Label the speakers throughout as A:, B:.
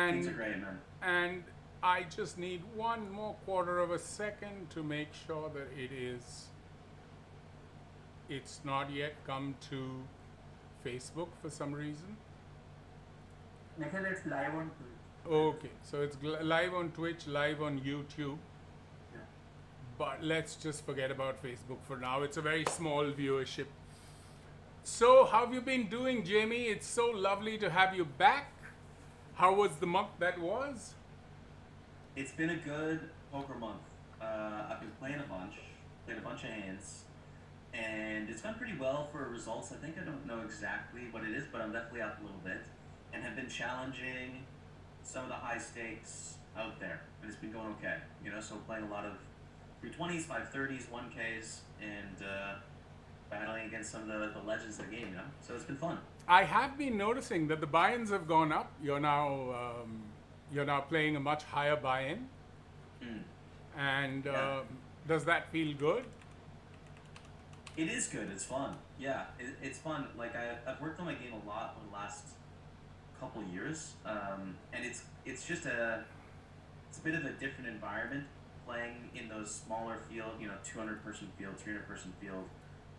A: Things are
B: and
A: great, man.
B: and I just need one more quarter of a second to make sure that it's not yet come to Facebook for some reason.
A: Nikhil, it's live on Twitch. I just
B: Okay, so it's live on Twitch, live on YouTube,
A: yeah.
B: but let's just forget about Facebook for now. It's a very small viewership. So, how have you been doing, Jamie? It's so lovely to have you back. How was the month that was?
A: It's been a good poker month. I've been playing a bunch, played a bunch of hands, and it's gone pretty well for results. I think I don't know exactly what it is, but I'm definitely up a little bit, and have been challenging some of the high stakes out there, and it's been going okay. So playing a lot of 320s, 530s, 1Ks, and battling against some of the legends of the game. So it's been fun.
B: I have been noticing that the buy-ins have gone up. You're now playing a much higher buy-in,
A: Mm,
B: and
A: yeah.
B: does that feel good?
A: It is good. It's fun. Yeah, it's fun. Like I've worked on my game a lot over the last couple years, and it's just it's a bit of a different environment playing in those smaller field, 200-person field, 300-person field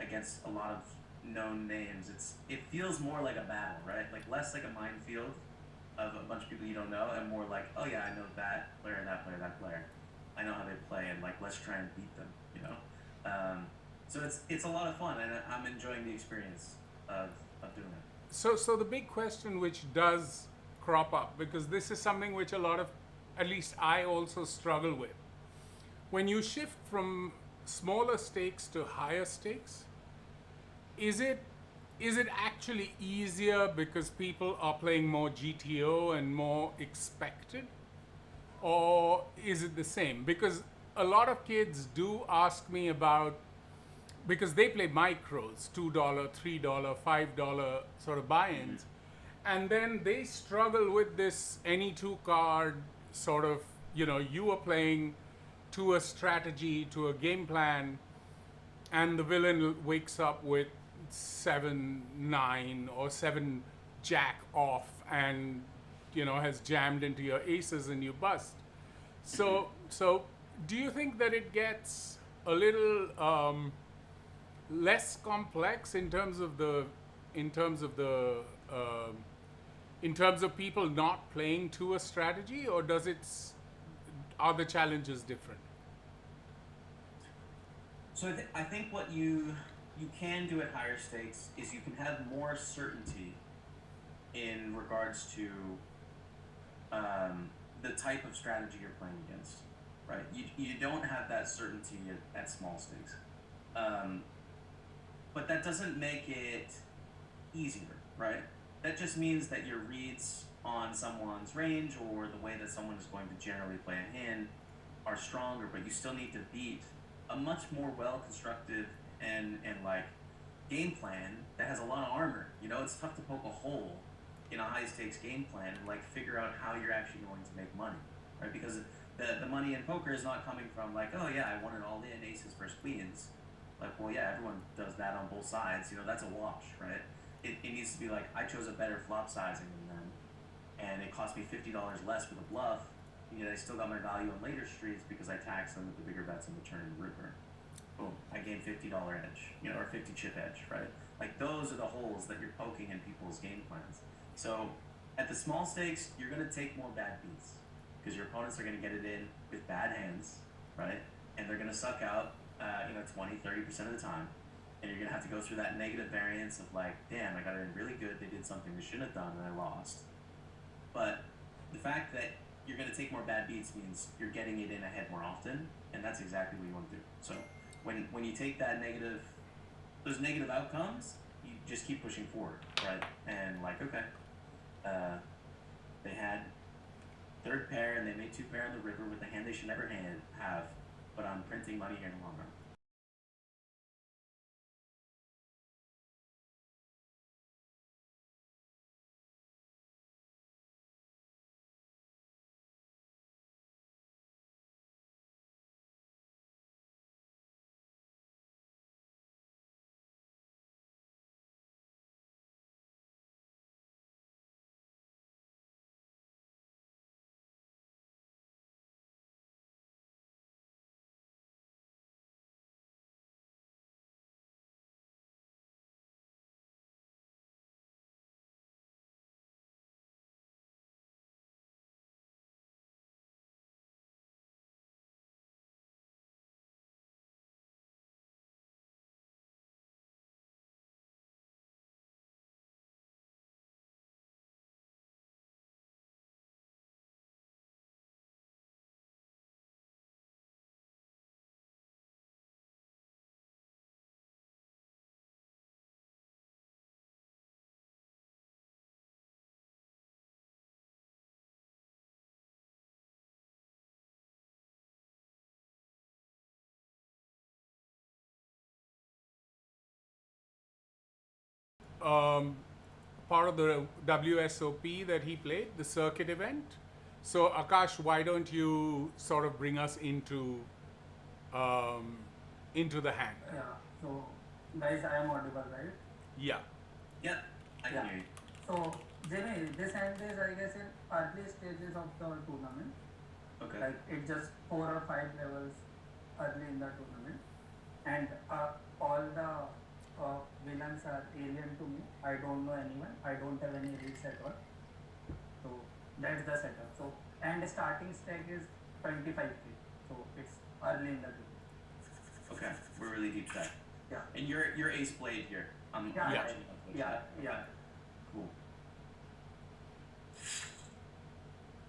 A: against a lot of known names. It feels more like a battle, right? Like less like a minefield of a bunch of people you don't know, and more like, oh yeah, I know that player, that player, that player. I know how they play, and like let's try and beat them. So it's a lot of fun, and I'm enjoying the experience of doing it.
B: So the big question which does crop up, because this is something which a lot of, at least I also struggle with. When you shift from smaller stakes to higher stakes, is it is it actually easier because people are playing more GTO and more expected, or is it the same? Because a lot of kids do ask me about, because they play micros, $2, $3, $5 sort of
A: Mm-hmm.
B: buy-ins, and then they struggle with this any two card sort of, you are playing to a strategy, to a game plan, and the villain wakes up with 7 9 or 7 jack off, and has jammed into your aces and you bust.
A: Mm-hmm.
B: So do you think that it gets a little less complex in terms of the um in terms of people not playing to a strategy, or are the challenges different?
A: So I think what you can do at higher stakes is you can have more certainty in regards to the type of strategy you're playing against, right? You don't have that certainty at small stakes, um, but that doesn't make it easier, right? That just means that your reads on someone's range or the way that someone is going to generally play a hand are stronger, but you still need to beat a much more well constructed and like game plan that has a lot of armor. It's tough to poke a hole in a high stakes game plan and like figure out how you're actually going to make money, right? Because the money in poker is not coming from like, oh yeah, I won it all in aces versus queens. Like, well, yeah, everyone does that on both sides. That's a wash, right? It needs to be like, I chose a better flop sizing than them, and it cost me $50 less for the bluff. I still got my value on later streets because I taxed them with the bigger bets on the turn and the river. Boom, I gained $50 edge, or 50 chip edge, right? Like those are the holes that you're poking in people's game plans. So at the small stakes, you're going to take more bad beats because your opponents are going to get it in with bad hands, right? And they're going to suck out, 20, 30% of the time. And you're going to have to go through that negative variance of like, damn, I got it in really good. They did something they shouldn't have done and I lost. But the fact that you're going to take more bad beats means you're getting it in ahead more often, and that's exactly what you want to do. So when you take those negative outcomes, you just keep pushing forward, right? And like, okay, uh, they had third pair and they made two pair on the river with a hand they should never have, but I'm printing money here in the long run.
B: part of the WSOP that he played, the circuit event. So Akash, why don't you sort of bring us into the hand?
C: Yeah. So, guys, I am audible, right?
B: Yeah.
A: Yeah, I can
C: Yeah.
A: hear you.
C: So, Jaime, this hand is, I guess, in early stages of the tournament.
A: Okay.
C: Like it's just 4 or 5 levels early in the tournament, and all the villains are alien to me. I don't know anyone. I don't have any reach at all. So that's the setup. So and the starting stake is 25k. So it's early in the tournament.
A: Okay, we're really deep set.
C: Yeah.
A: And you're ace blade here. I'm
C: Yeah.
A: watching on Twitch.
C: Yeah.
A: Cool.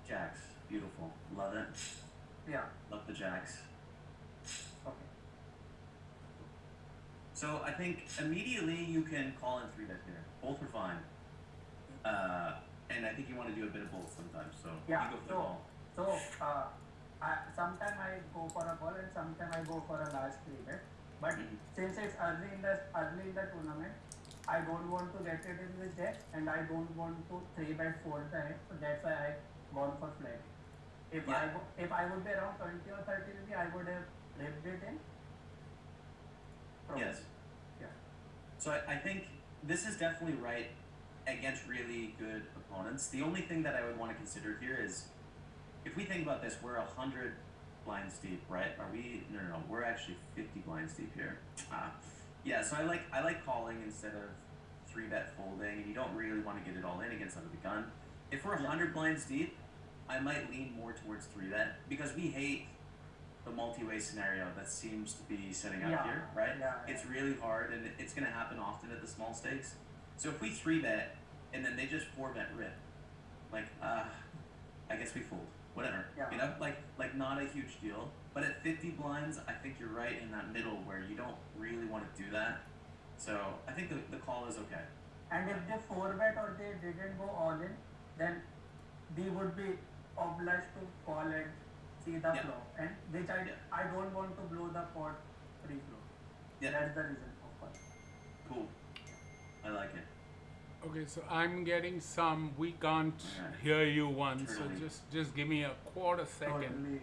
A: Jacks, beautiful. Love it.
C: Yeah.
A: Love the jacks.
C: Okay.
A: So I think immediately you can call in 3-bet here. Both are fine. And I think you want to do a bit of both sometimes. So
C: Yeah.
A: you go for the call.
C: So sometimes I go for a call and sometimes I go for a large 3-bet. But since it's early in the tournament, I don't want to get it in with jack, and I don't want to 3-bet fold the hand. So that's why I gone for flag. If I would be around 20 or 30 maybe, I would have ripped it in. Probably.
A: Yes.
C: Yeah.
A: So I think this is definitely right against really good opponents. The only thing that I would want to consider here is, if we think about this, we're 100 blinds deep, right? Are we? No. We're actually 50 blinds deep here. Yeah. So I like calling instead of 3-bet folding, and you don't really want to get it all in against under the gun. If we're 100 blinds deep, I might lean more towards 3-bet because we hate the multi-way scenario that seems to be setting up here, right?
C: Yeah.
A: It's really hard, and it's going to happen often at the small stakes. So if we 3-bet and then they just 4-bet rip, like I guess we fold, whatever.
C: Yeah.
A: You know, like not a huge deal. But at 50 blinds, I think you're right in that middle where you don't really want to do that. So I think the call is okay.
C: And if they 4-bet or they didn't go all in, then we would be obliged to call and see the flow, and which I don't want to blow the pot pre-flow.
A: Yeah.
C: That's the reason, of course.
A: Cool. I like it.
B: Okay, so I'm getting some. We can't hear you once, so just give me a quarter second.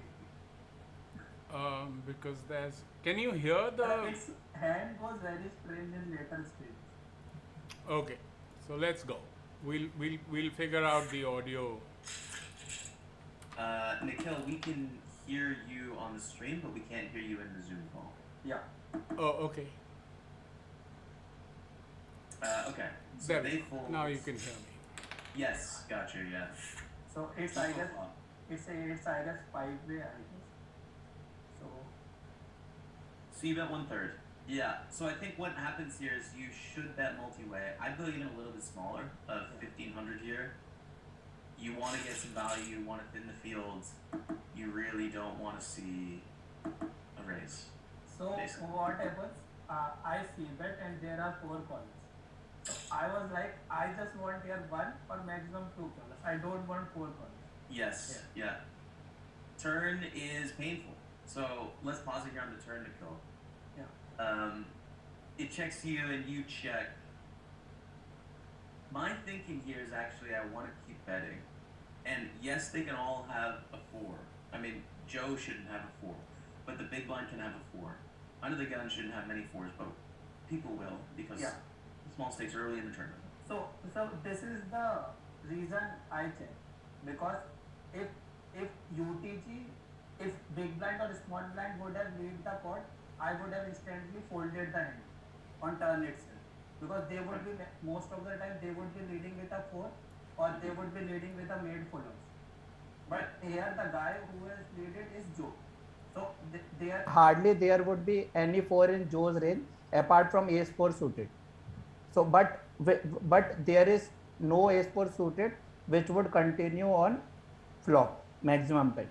C: Totally.
B: Because there's. Can you hear the?
C: Its hand was very strange in later stage.
B: Okay, so let's go. We'll figure out the audio.
A: Nikhil, we can hear you on the stream, but we can't hear you in the Zoom call.
C: Yeah.
B: Oh, okay.
A: Okay. So
B: There.
A: they fold.
B: Now you can hear me.
A: Yes, got you. Yeah.
C: So it's I guess 5-way, I guess.
A: So you bet 1/3. Yeah. So I think what happens here is you should bet multi-way. I believe in a little bit smaller, of 1,500 here. You want to get some value. You want to thin the fields. You really don't want to see a raise.
C: So
A: basically.
C: what happens? I see bet and there are 4 calls. So I was like, I just want here 1 or maximum 2 calls. I don't want 4 calls.
A: Yes. Yeah. Turn is painful. So let's pause it here on the turn to kill.
C: Yeah.
A: It checks you and you check. My thinking here is actually I want to keep betting. And yes, they can all have a 4. I mean, Joe shouldn't have a 4, but the big blind can have a 4. Under the gun shouldn't have many 4s, but people will because small stakes early in the tournament.
C: So this is the reason I check, because if UTG, if big blind or small blind would have lead the pot, I would have instantly folded the hand on turn itself, because they would be most of the time they would be leading with a 4 or they would be leading with a made full house. But here the guy who has leaded is Joe. So there hardly there would be any 4 in Joe's range apart from ace 4 suited. So but there is no ace 4 suited which would continue on flop maximum bet.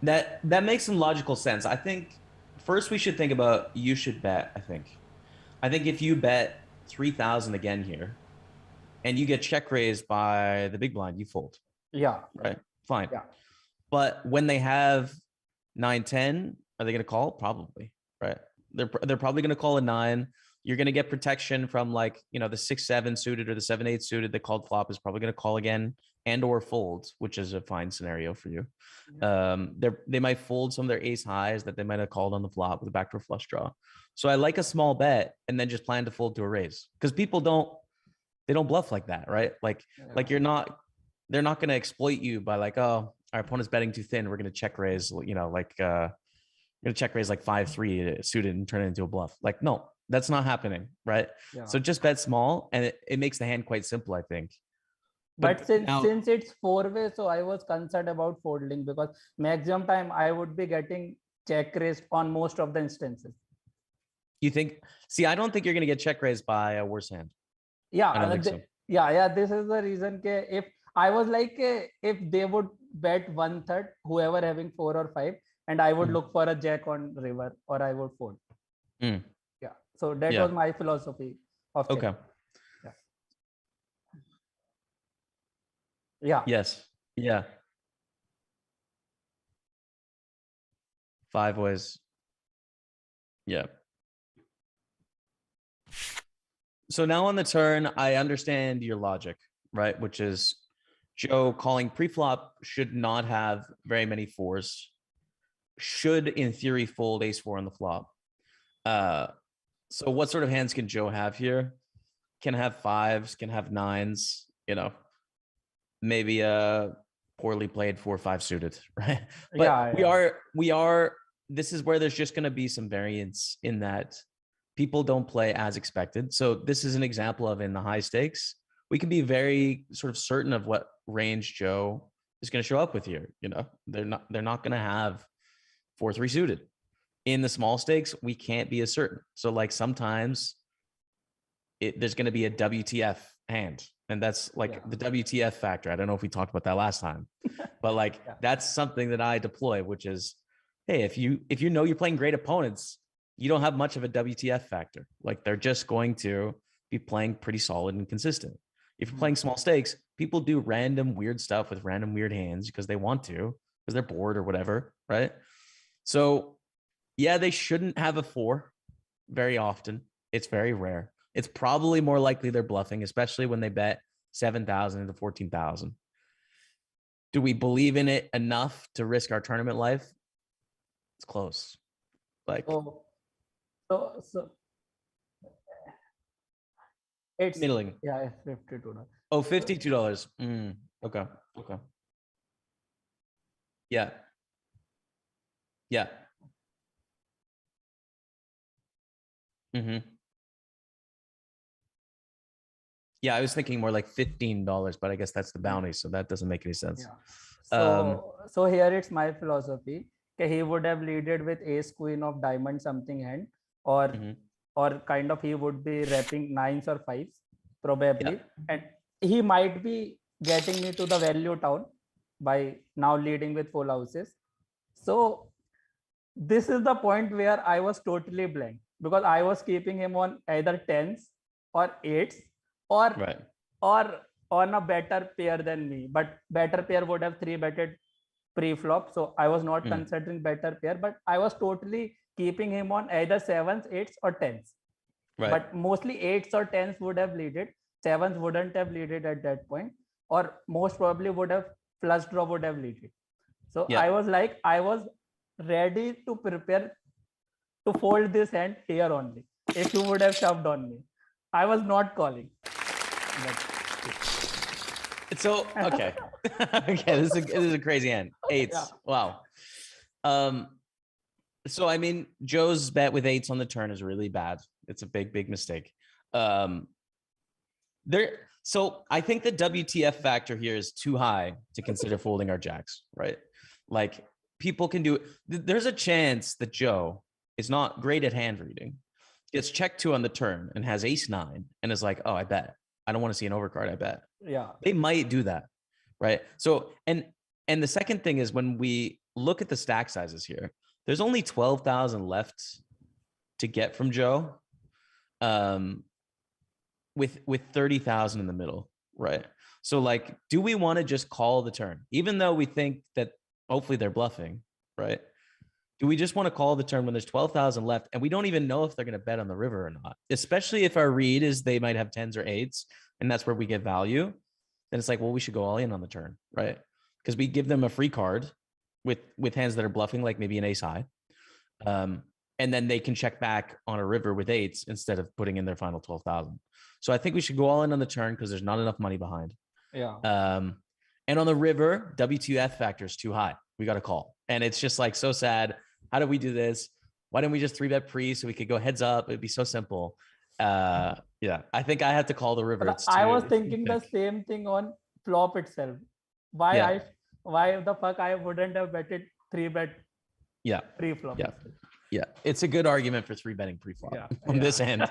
D: That makes some logical sense. I think first we should think about you should bet. I think if you bet 3,000 again here, and you get check raised by the big blind, you fold.
C: Yeah.
D: Right. Fine.
C: Yeah.
D: But when they have 9-10, are they going to call? Probably. Right. They're probably going to call a 9. You're going to get protection from like, you know, the 6-7 suited or the 7-8 suited. The called flop is probably going to call again and or fold, which is a fine scenario for you. They might fold some of their ace highs that they might have called on the flop with a backdoor flush draw. So I like a small bet and then just plan to fold to a raise, because people don't bluff like that, right? Like they're not going to exploit you by like, oh, our opponent's betting too thin, we're going to check raise, you know, like we're going to check raise like 5-3 suited and turn it into a bluff. Like, no, that's not happening, right?
C: Yeah.
D: So just bet small, and it makes the hand quite simple, I think.
C: But since it's 4-way, so I was concerned about folding, because maximum time I would be getting check raised on most of the instances.
D: You think? See, I don't think you're going to get check raised by a worse hand.
C: Yeah,
D: I don't think so.
C: Yeah. This is the reason. If I was like, if they would bet 1/3, whoever having 4 or 5, and I would look for a jack on river, or I would fold. Yeah. So that was my philosophy of check.
D: Okay.
C: Yeah.
D: Yes. Yeah. 5 ways. Yeah. So now on the turn, I understand your logic, right? Which is Joe calling pre-flop should not have very many 4s. Should, in theory, fold ace-4 on the flop. So what sort of hands can Joe have here? Can have 5s, can have 9s, you know, maybe a poorly played 4-5 suited, right? But we are, this is where there's just going to be some variance in that people don't play as expected. So this is an example of, in the high stakes, we can be very sort of certain of what range Joe is going to show up with here. You know, they're not going to have 4-3 suited. In the small stakes, we can't be as certain. So like sometimes there's going to be a WTF hand, and that's like the WTF factor. I don't know if we talked about that last time, but like that's something that I deploy, which is, hey, if you know you're playing great opponents, you don't have much of a WTF factor. Like they're just going to be playing pretty solid and consistent. If you're playing small stakes, people do random weird stuff with random weird hands because they want to, because they're bored or whatever, right? So yeah, they shouldn't have a 4 very often. It's very rare. It's probably more likely they're bluffing, especially when they bet 7,000 into 14,000. Do we believe in it enough to risk our tournament life? It's close. Like
C: so it's
D: middling.
C: Yeah, $52.
D: Oh, $52. Okay. Yeah. Yeah, I was thinking more like $15, but I guess that's the bounty, so that doesn't make any sense.
C: So here it's my philosophy. Okay, he would have leaded with ace queen of diamond something hand, or kind of he would be wrapping 9s or 5s probably, and he might be getting me to the value town by now leading with full houses. So this is the point where I was totally blank, because I was keeping him on either 10s or 8s, or on a better pair than me, but better pair would have 3-betted pre-flop. So I was not considering better pair, but I was totally keeping him on either 7s, 8s or 10s. But mostly 8s or 10s would have leaded. 7s wouldn't have leaded at that point, or most probably would have flush draw would have leaded. So I was ready to prepare to fold this hand here only. If you would have shoved on me, I was not calling.
D: So okay. Okay, this is a crazy hand. 8s. Wow. So I mean, Joe's bet with 8s on the turn is really bad. It's a big mistake. So I think the WTF factor here is too high to consider folding our jacks, right? Like people can do it. There's a chance that Joe is not great at hand reading, gets check 2 on the turn and has ace-9 and is like, oh, I bet. I don't want to see an overcard, I bet.
C: Yeah.
D: They might do that, right? So, and the second thing is, when we look at the stack sizes here, there's only 12,000 left to get from Joe, with 30,000 in the middle, right? So like, do we want to just call the turn, even though we think that hopefully they're bluffing, right? do we just want to call the turn when there's 12,000 left and we don't even know if they're going to bet on the river or not? Especially if our read is they might have 10s or 8s and that's where we get value. Then it's like, well, we should go all in on the turn, right? Because we give them a free card with hands that are bluffing, like maybe an ace high. And then they can check back on a river with 8s instead of putting in their final 12,000. So I think we should go all in on the turn because there's not enough money behind.
C: Yeah.
D: And on the river, WTF factor is too high. We got to call. And it's just like so sad. How did we do this? Why didn't we just 3-bet pre so we could go heads up? It'd be so simple. Yeah, I think I had to call the river.
C: But I was thinking the same thing on flop itself. Why the fuck I wouldn't have betted 3-bet pre-flop?
D: Yeah, it's a good argument for 3-betting pre-flop on this end.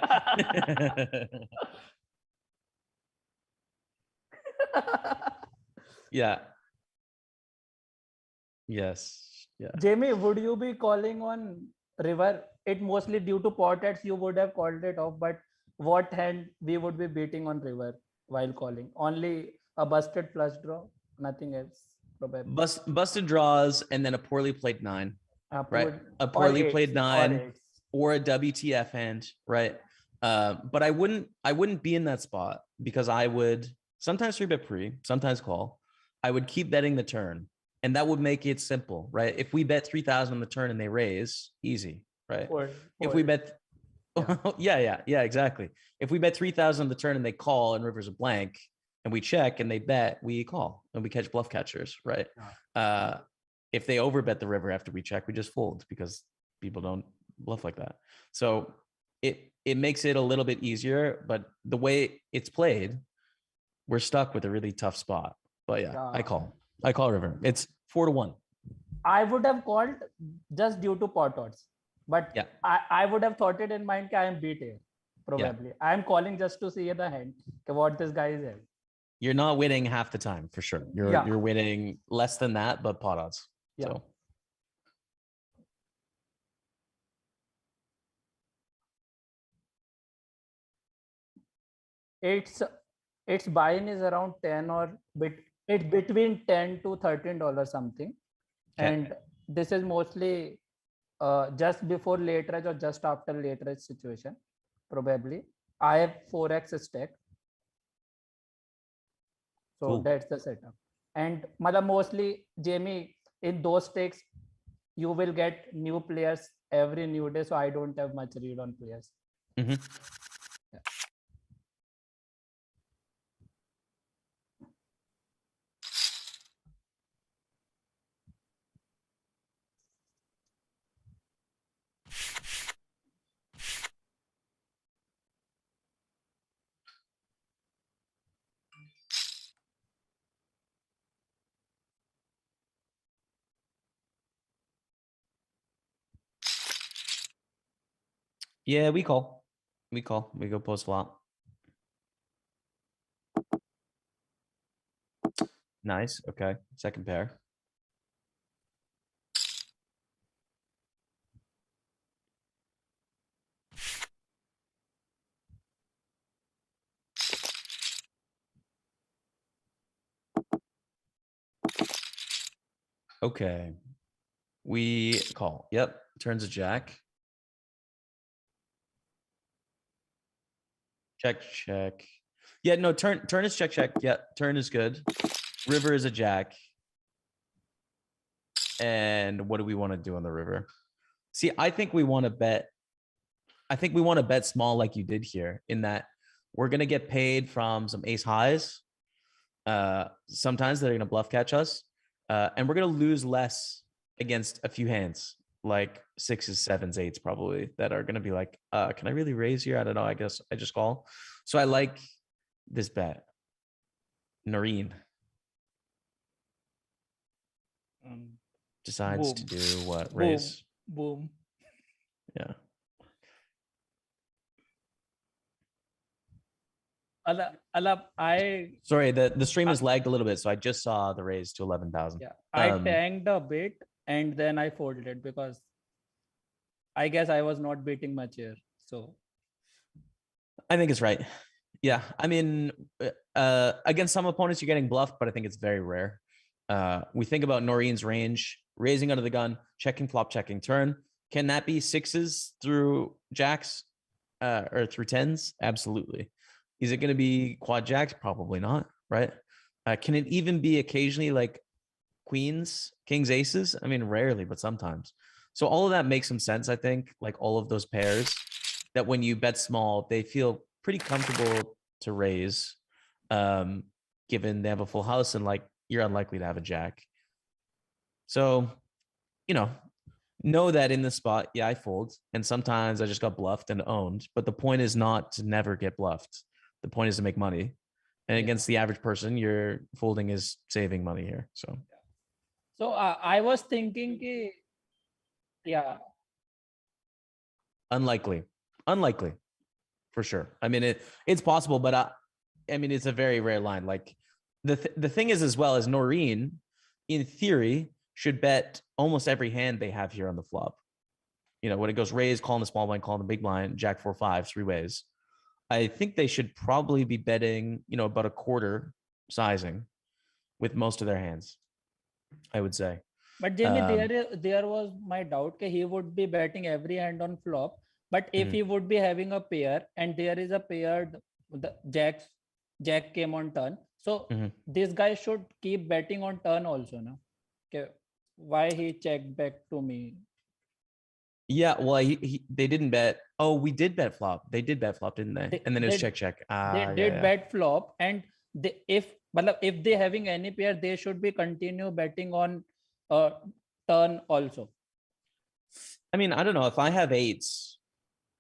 D: Yeah. Yes. Yeah.
C: Jaime, would you be calling on river? It mostly due to pot heads, you would have called it off, but what hand we would be beating on river while calling? Only a busted flush draw, nothing else, probably.
D: Busted draws and then a poorly played 9, right? A poorly played 9 or a WTF hand, right? But I wouldn't be in that spot because I would sometimes 3-bet pre, sometimes call. I would keep betting the turn. And that would make it simple, right? If we bet 3,000 on the turn and they raise, easy, right? If we bet, yeah, exactly. If we bet 3,000 on the turn and they call and river's a blank and we check and they bet, we call and we catch bluff catchers, right? If they overbet the river after we check, we just fold because people don't bluff like that. So it makes it a little bit easier, but the way it's played, we're stuck with a really tough spot. But I call river. It's 4-1.
C: I would have called just due to pot odds, but I would have thought it in mind that I am beat here. Probably I am calling just to see the hand what this guy is having.
D: You're not winning half the time for sure. You're winning less than that, but pot odds. So its buy-in is around 10 or it's between $10 to $13 something. And this is mostly just before late range or just after late range situation. Probably I have 4x stack. So that's the setup. And mostly Jaime, in those stakes, you will get new players every new day. So I don't have much read on players. Yeah, we call. We go post flop. Nice. Okay. Second pair. Okay. We call. Yep. Turns a jack. Check, check. Yeah, no, turn is check, check. Yeah, turn is good. River is a jack. And what do we want to do on the river? See, I think we want to bet. I think we want to bet small like you did here in that we're going to get paid from some ace highs. Sometimes they're going to bluff catch us. And we're going to lose less against a few hands, like 6s, 7s, 8s, probably, that are going to be like, can I really raise here? I don't know. I guess I just call. So I like this bet. Noreen decides to do what? Raise.
C: Boom.
D: Yeah. Sorry, the stream is lagged a little bit, so I just saw the raise to 11,000.
C: Yeah, I tanked a bit and then I folded because I guess I was not beating much here. So
D: I think it's right. Yeah, I mean, against some opponents you're getting bluffed, but I think it's very rare. We think about Noreen's range, raising under the gun, checking flop, checking turn. Can that be sixes through jacks or through tens? Absolutely. Is it going to be quad jacks? Probably not, right? Can it even be occasionally like queens, kings, aces? I mean, rarely, but sometimes. So all of that makes some sense, I think, like all of those pairs that when you bet small, they feel pretty comfortable to raise, given they have a full house and like you're unlikely to have a jack. So, know that in the spot, yeah, I fold. And sometimes I just got bluffed and owned. But the point is not to never get bluffed. The point is to make money. And against the average person, your folding is saving money here. So
E: I was thinking, yeah,
D: unlikely for sure. I mean, it's possible, but I mean, it's a very rare line. Like the thing is, as well as Noreen, in theory, should bet almost every hand they have here on the flop. When it goes raise, calling the small blind, calling the big blind, jack 4-5, three ways. I think they should probably be betting, about a quarter sizing with most of their hands, I would say.
E: but Jamie, there was my doubt that he would be betting every hand on flop. But if he would be having a pair and there is a pair, the jack came on turn. So this guy should keep betting on turn also, no? Okay. Why he checked back to me?
D: Yeah, well, they didn't bet. Oh, we did bet flop. They did bet flop, didn't they? And then it was check.
E: They did bet flop, and if they having any pair, they should be continue betting on turn also.
D: I mean, I don't know. If I have eights,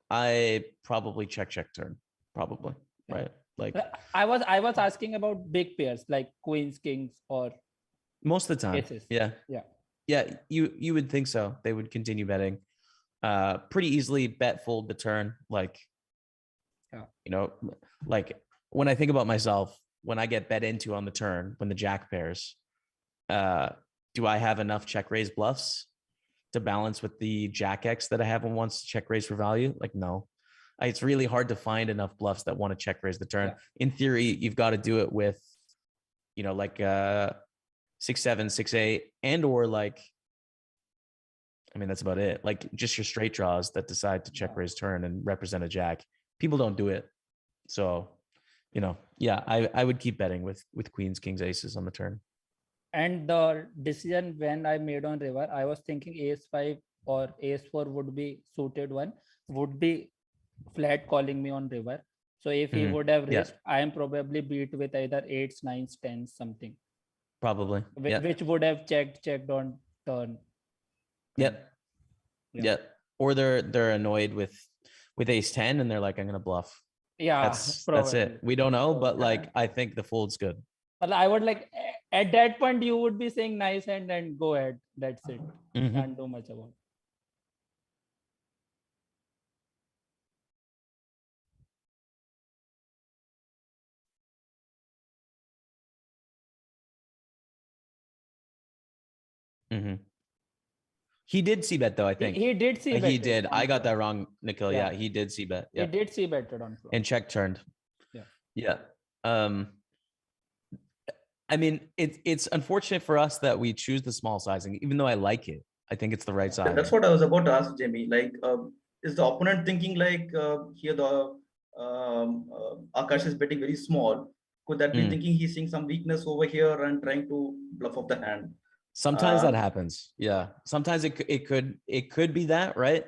D: I probably check turn. Probably, right? Like
E: I was asking about big pairs like queens, kings, or
D: most of the time.
E: aces.
D: Yeah. You would think so. They would continue betting. Pretty easily bet fold the turn. Like, like when I think about myself, when I get bet into on the turn, when the jack pairs, do I have enough check raise bluffs to balance with the jack X that I have when wants to check raise for value? Like, no. It's really hard to find enough bluffs that want to check raise the turn. In theory, you've got to do it with, like 6-7, 6-8, and or like, I mean, that's about it. Like just your straight draws that decide to check raise turn and represent a jack. People don't do it. So, I would keep betting with queens, kings, aces on the turn.
E: And the decision when I made on river, I was thinking ace-5 or ace-4 would be suited one, would be flat calling me on river. So if he would have raised, I am probably beat with either 8s, 9s, 10s, something.
D: Probably.
E: Which would have checked on turn.
D: Yep. Or they're annoyed with ace 10 and they're like, I'm gonna bluff.
E: Yeah,
D: that's it. We don't know, but like I think the fold's good.
E: But I would like at that point you would be saying nice hand and go ahead. That's it. Can't do much about it.
D: He did see bet though, I think.
E: He did see bet.
D: He did. I got that wrong, Nikhil. Yeah, he did see bet.
E: He did see betted on flop.
D: And check turned.
E: Yeah.
D: I mean, it's unfortunate for us that we choose the small sizing, even though I like it. I think it's the right size.
F: That's what I was about to ask, Jamie. Like, is the opponent thinking like here the Akash is betting very small? Could that be thinking he's seeing some weakness over here and trying to bluff off the hand?
D: Sometimes that happens. Yeah. Sometimes it could be that, right?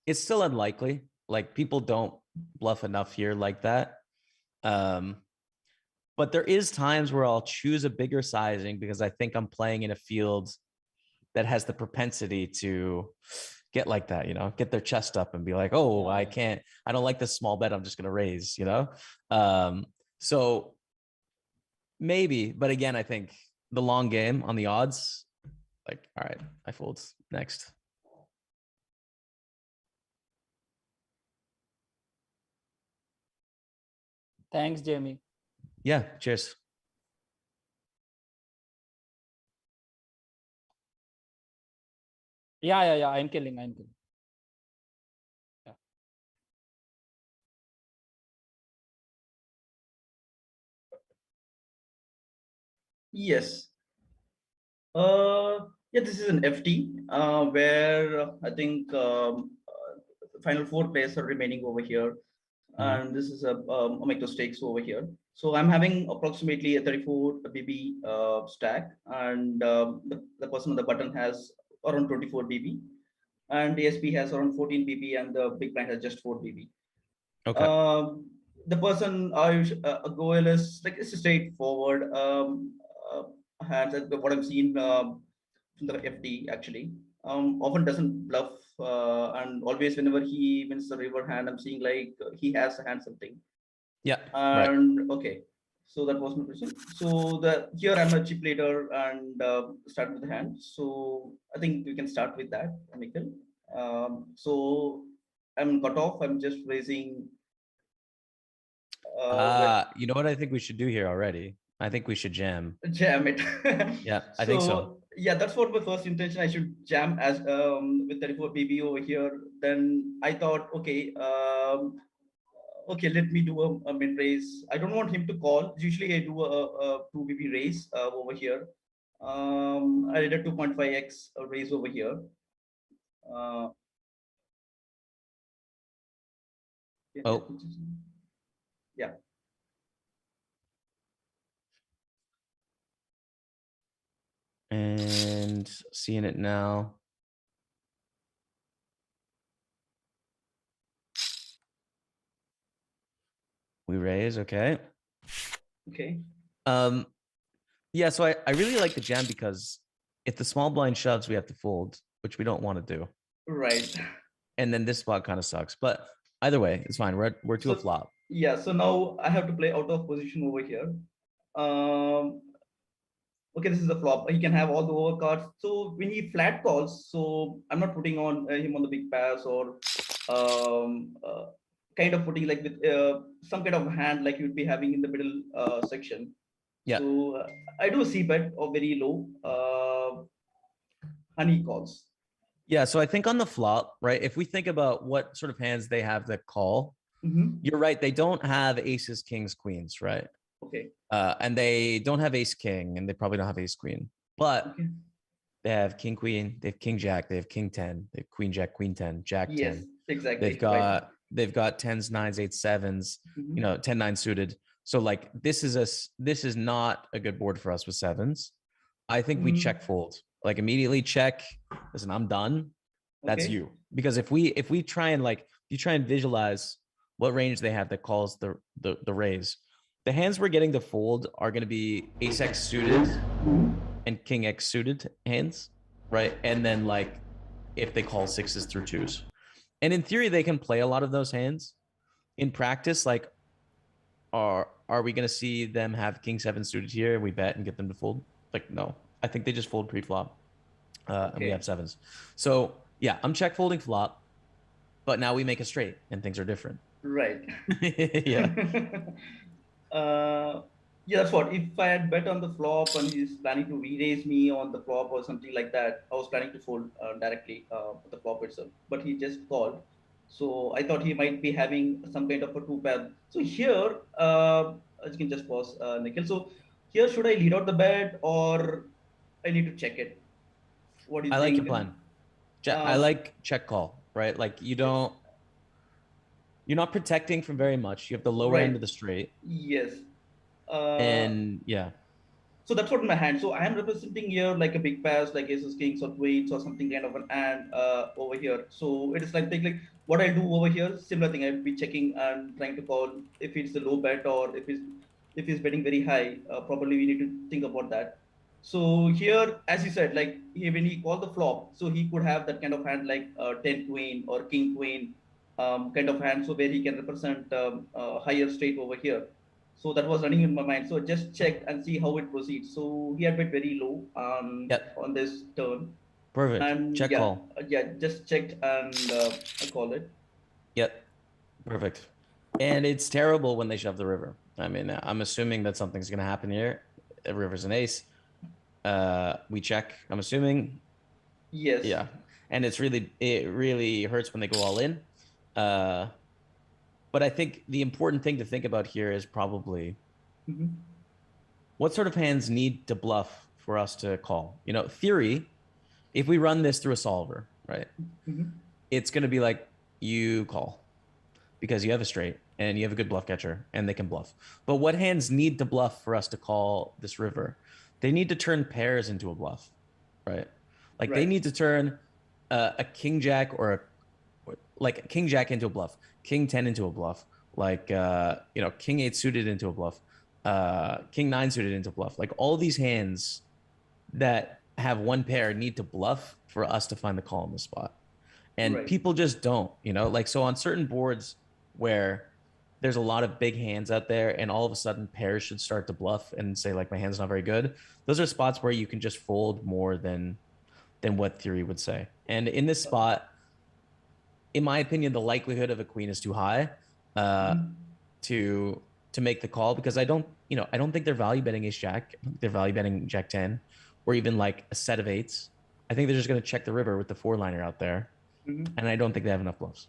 D: It's still unlikely. Like people don't bluff enough here like that. But there is times where I'll choose a bigger sizing because I think I'm playing in a field that has the propensity to get like that, get their chest up and be like, oh, I don't like this small bet. I'm just going to raise, So maybe, but again, I think the long game on the odds, like, all right, I fold next.
E: Thanks, Jamie.
D: Yeah, cheers.
E: Yeah. I'm killing. Yeah.
F: Yes. Yeah, this is an FT where I think final four players are remaining over here, and this is a micro stakes over here. So I'm having approximately a 34 BB stack, and the person on the button has around 24 BB, and DSP has around 14 BB, and the big blind has just 4 BB.
D: Okay.
F: The person goal is like it's straightforward. Has what I've seen from the FD actually. Often doesn't bluff, and always whenever he wins the river hand, I'm seeing like he has a hand something.
D: Yeah. Right.
F: And okay, so that was my question. So the here I'm a chip leader and start with the hand. So I think we can start with that, Nikhil. So I'm cut off. I'm just raising.
D: You know what I think we should do here already? I think we should jam.
F: Jam it.
D: Yeah, I think so.
F: Yeah, that's what my first intention. I should jam as with 34 BB over here. Then I thought, okay, okay, let me do a mid raise. I don't want him to call. Usually I do a 2 BB raise over here. I did a 2.5x raise over here.
D: Oh.
F: Yeah.
D: And seeing it now. We raise, okay.
F: Okay.
D: Yeah, so I really like the jam because if the small blind shoves, we have to fold, which we don't want to do.
F: Right.
D: And then this spot kind of sucks. But either way, it's fine. We're to a flop.
F: Yeah, so now I have to play out of position over here. Okay, this is the flop. He can have all the over cards. So when he flat calls, so I'm not putting on him on the big pass or kind of putting like with some kind of hand like you'd be having in the middle section.
D: Yeah.
F: So I do a C bet or very low honey calls.
D: Yeah, so I think on the flop, right? If we think about what sort of hands they have that call, you're right. They don't have aces, kings, queens, right?
F: Okay.
D: And they don't have ace king, and they probably don't have ace queen, but they have king queen, they have king jack, they have king 10, they have queen jack, queen 10, jack 10.
F: Yes, exactly.
D: They've got 10s, 9s, 8s, 7s, you know, 10, 9 suited. So like this is not a good board for us with 7s. I think we check fold, like immediately check. Listen, I'm done. That's you. Because if we try and like you try and visualize what range they have that calls the raise, the hands we're getting to fold are going to be ace x suited and king x suited hands, right? And then like if they call 6s through 2s, and in theory they can play a lot of those hands. In practice, like are we going to see them have king 7 suited here and we bet and get them to fold? Like no, I think they just fold pre-flop, and we have 7s. So yeah, I'm check folding flop, but now we make a straight and things are different.
F: Right.
D: Yeah.
F: Yeah, that's what. If I had bet on the flop and he's planning to re-raise me on the flop or something like that, I was planning to fold directly the flop itself. But he just called, so I thought he might be having some kind of a two pair. So here, you can just pause, Nikhil. So here, should I lead out the bet or I need to check it? What do you think?
D: I like your plan. I like check call, right? Like you're not protecting from very much. You have the lower end of the straight.
F: Yes.
D: And yeah.
F: So that's what in my hand. So I am representing here like a big pass, like aces, kings, or queens, or something kind of an and over here. So it is like what I do over here, similar thing. I'll be checking and trying to call if it's a low bet or if it's betting very high. Probably we need to think about that. So here, as you said, like when he called the flop, so he could have that kind of hand like 10 queen or king queen kind of hand, so where he can represent higher straight over here. So that was running in my mind. So just check and see how it proceeds. So he had bet very low on this turn.
D: Perfect.
F: And
D: check call.
F: Yeah, just checked and I called it.
D: Yep. Perfect. And it's terrible when they shove the river. I mean, I'm assuming that something's going to happen here. The river's an ace. We check, I'm assuming.
F: Yes.
D: Yeah. And it really hurts when they go all in. But I think the important thing to think about here is probably what sort of hands need to bluff for us to call. You know, theory, if we run this through a solver, right, it's going to be like you call because you have a straight and you have a good bluff catcher and they can bluff. But what hands need to bluff for us to call this river? They need to turn pairs into a bluff, right? Like they need to turn a king jack or like king jack into a bluff, king 10 into a bluff, like you know, king 8 suited into a bluff, king 9 suited into a bluff. Like all these hands that have one pair need to bluff for us to find the call in the spot. And people just don't, you know, like so on certain boards where there's a lot of big hands out there and all of a sudden pairs should start to bluff and say like my hand's not very good. Those are spots where you can just fold more than what theory would say. And in this spot, in my opinion, the likelihood of a queen is too high to make the call because I don't think they're value betting ace jack. They're value betting jack 10 or even like a set of 8s. I think they're just going to check the river with the 4-liner out there. And I don't think they have enough bluffs.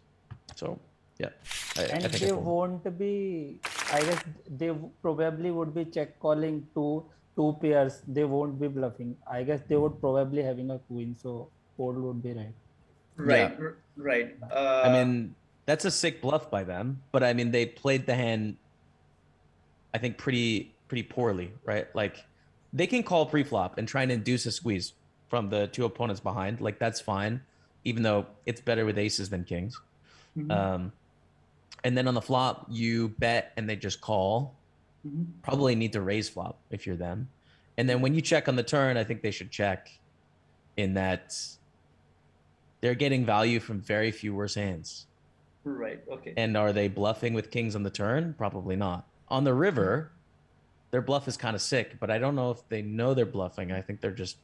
D: So, yeah.
E: I think they won't be, I guess they probably would be check calling two pairs. They won't be bluffing. I guess they would probably having a queen. So, fold would be right.
F: Right.
D: I mean, that's a sick bluff by them. But I mean, they played the hand, I think, pretty poorly, right? Like, they can call pre-flop and try and induce a squeeze from the two opponents behind. Like, that's fine. Even though it's better with aces than kings. And then on the flop, you bet and they just call. Probably need to raise flop if you're them. And then when you check on the turn, I think they should check in that they're getting value from very few worse hands.
F: Right, okay.
D: And are they bluffing with kings on the turn? Probably not. On the river, their bluff is kind of sick, but I don't know if they know they're bluffing. I think they're just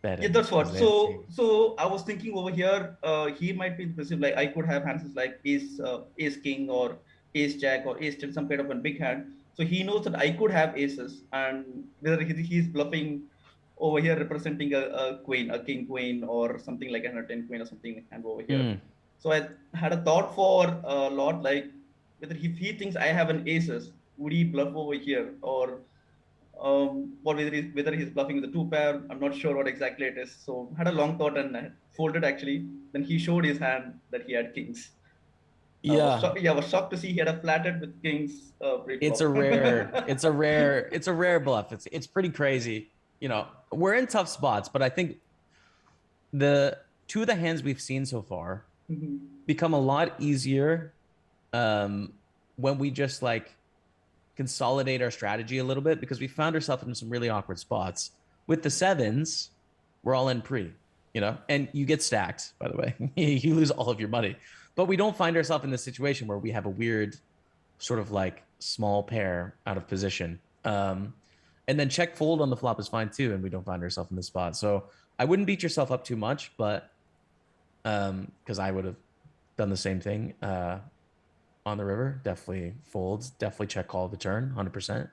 D: betting.
F: Yeah, that's what. So I was thinking over here, he might be impressive. Like I could have hands like ace king or ace jack or ace 10, some kind of a big hand. So he knows that I could have aces, and whether he's bluffing over here representing a queen, a king queen, or something like a 10 queen or something, and over here. So I had a thought for a lot, like whether if he thinks I have an aces, would he bluff over here, or whether he's bluffing with a 2-pair, I'm not sure what exactly it is. So had a long thought and I folded actually. Then he showed his hand that he had kings. I was shocked to see he had a flatted with kings.
D: It's a rare bluff. It's pretty crazy. You know, we're in tough spots, but I think the two of the hands we've seen so far become a lot easier when we just like consolidate our strategy a little bit, because we found ourselves in some really awkward spots. With the 7s, we're all in pre, you know, and you get stacked, by the way. You lose all of your money. But we don't find ourselves in this situation where we have a weird sort of like small pair out of position. And then check fold on the flop is fine too, and we don't find ourselves in this spot. So I wouldn't beat yourself up too much, but because I would have done the same thing. On the river, definitely folds, definitely check call the turn, 100%.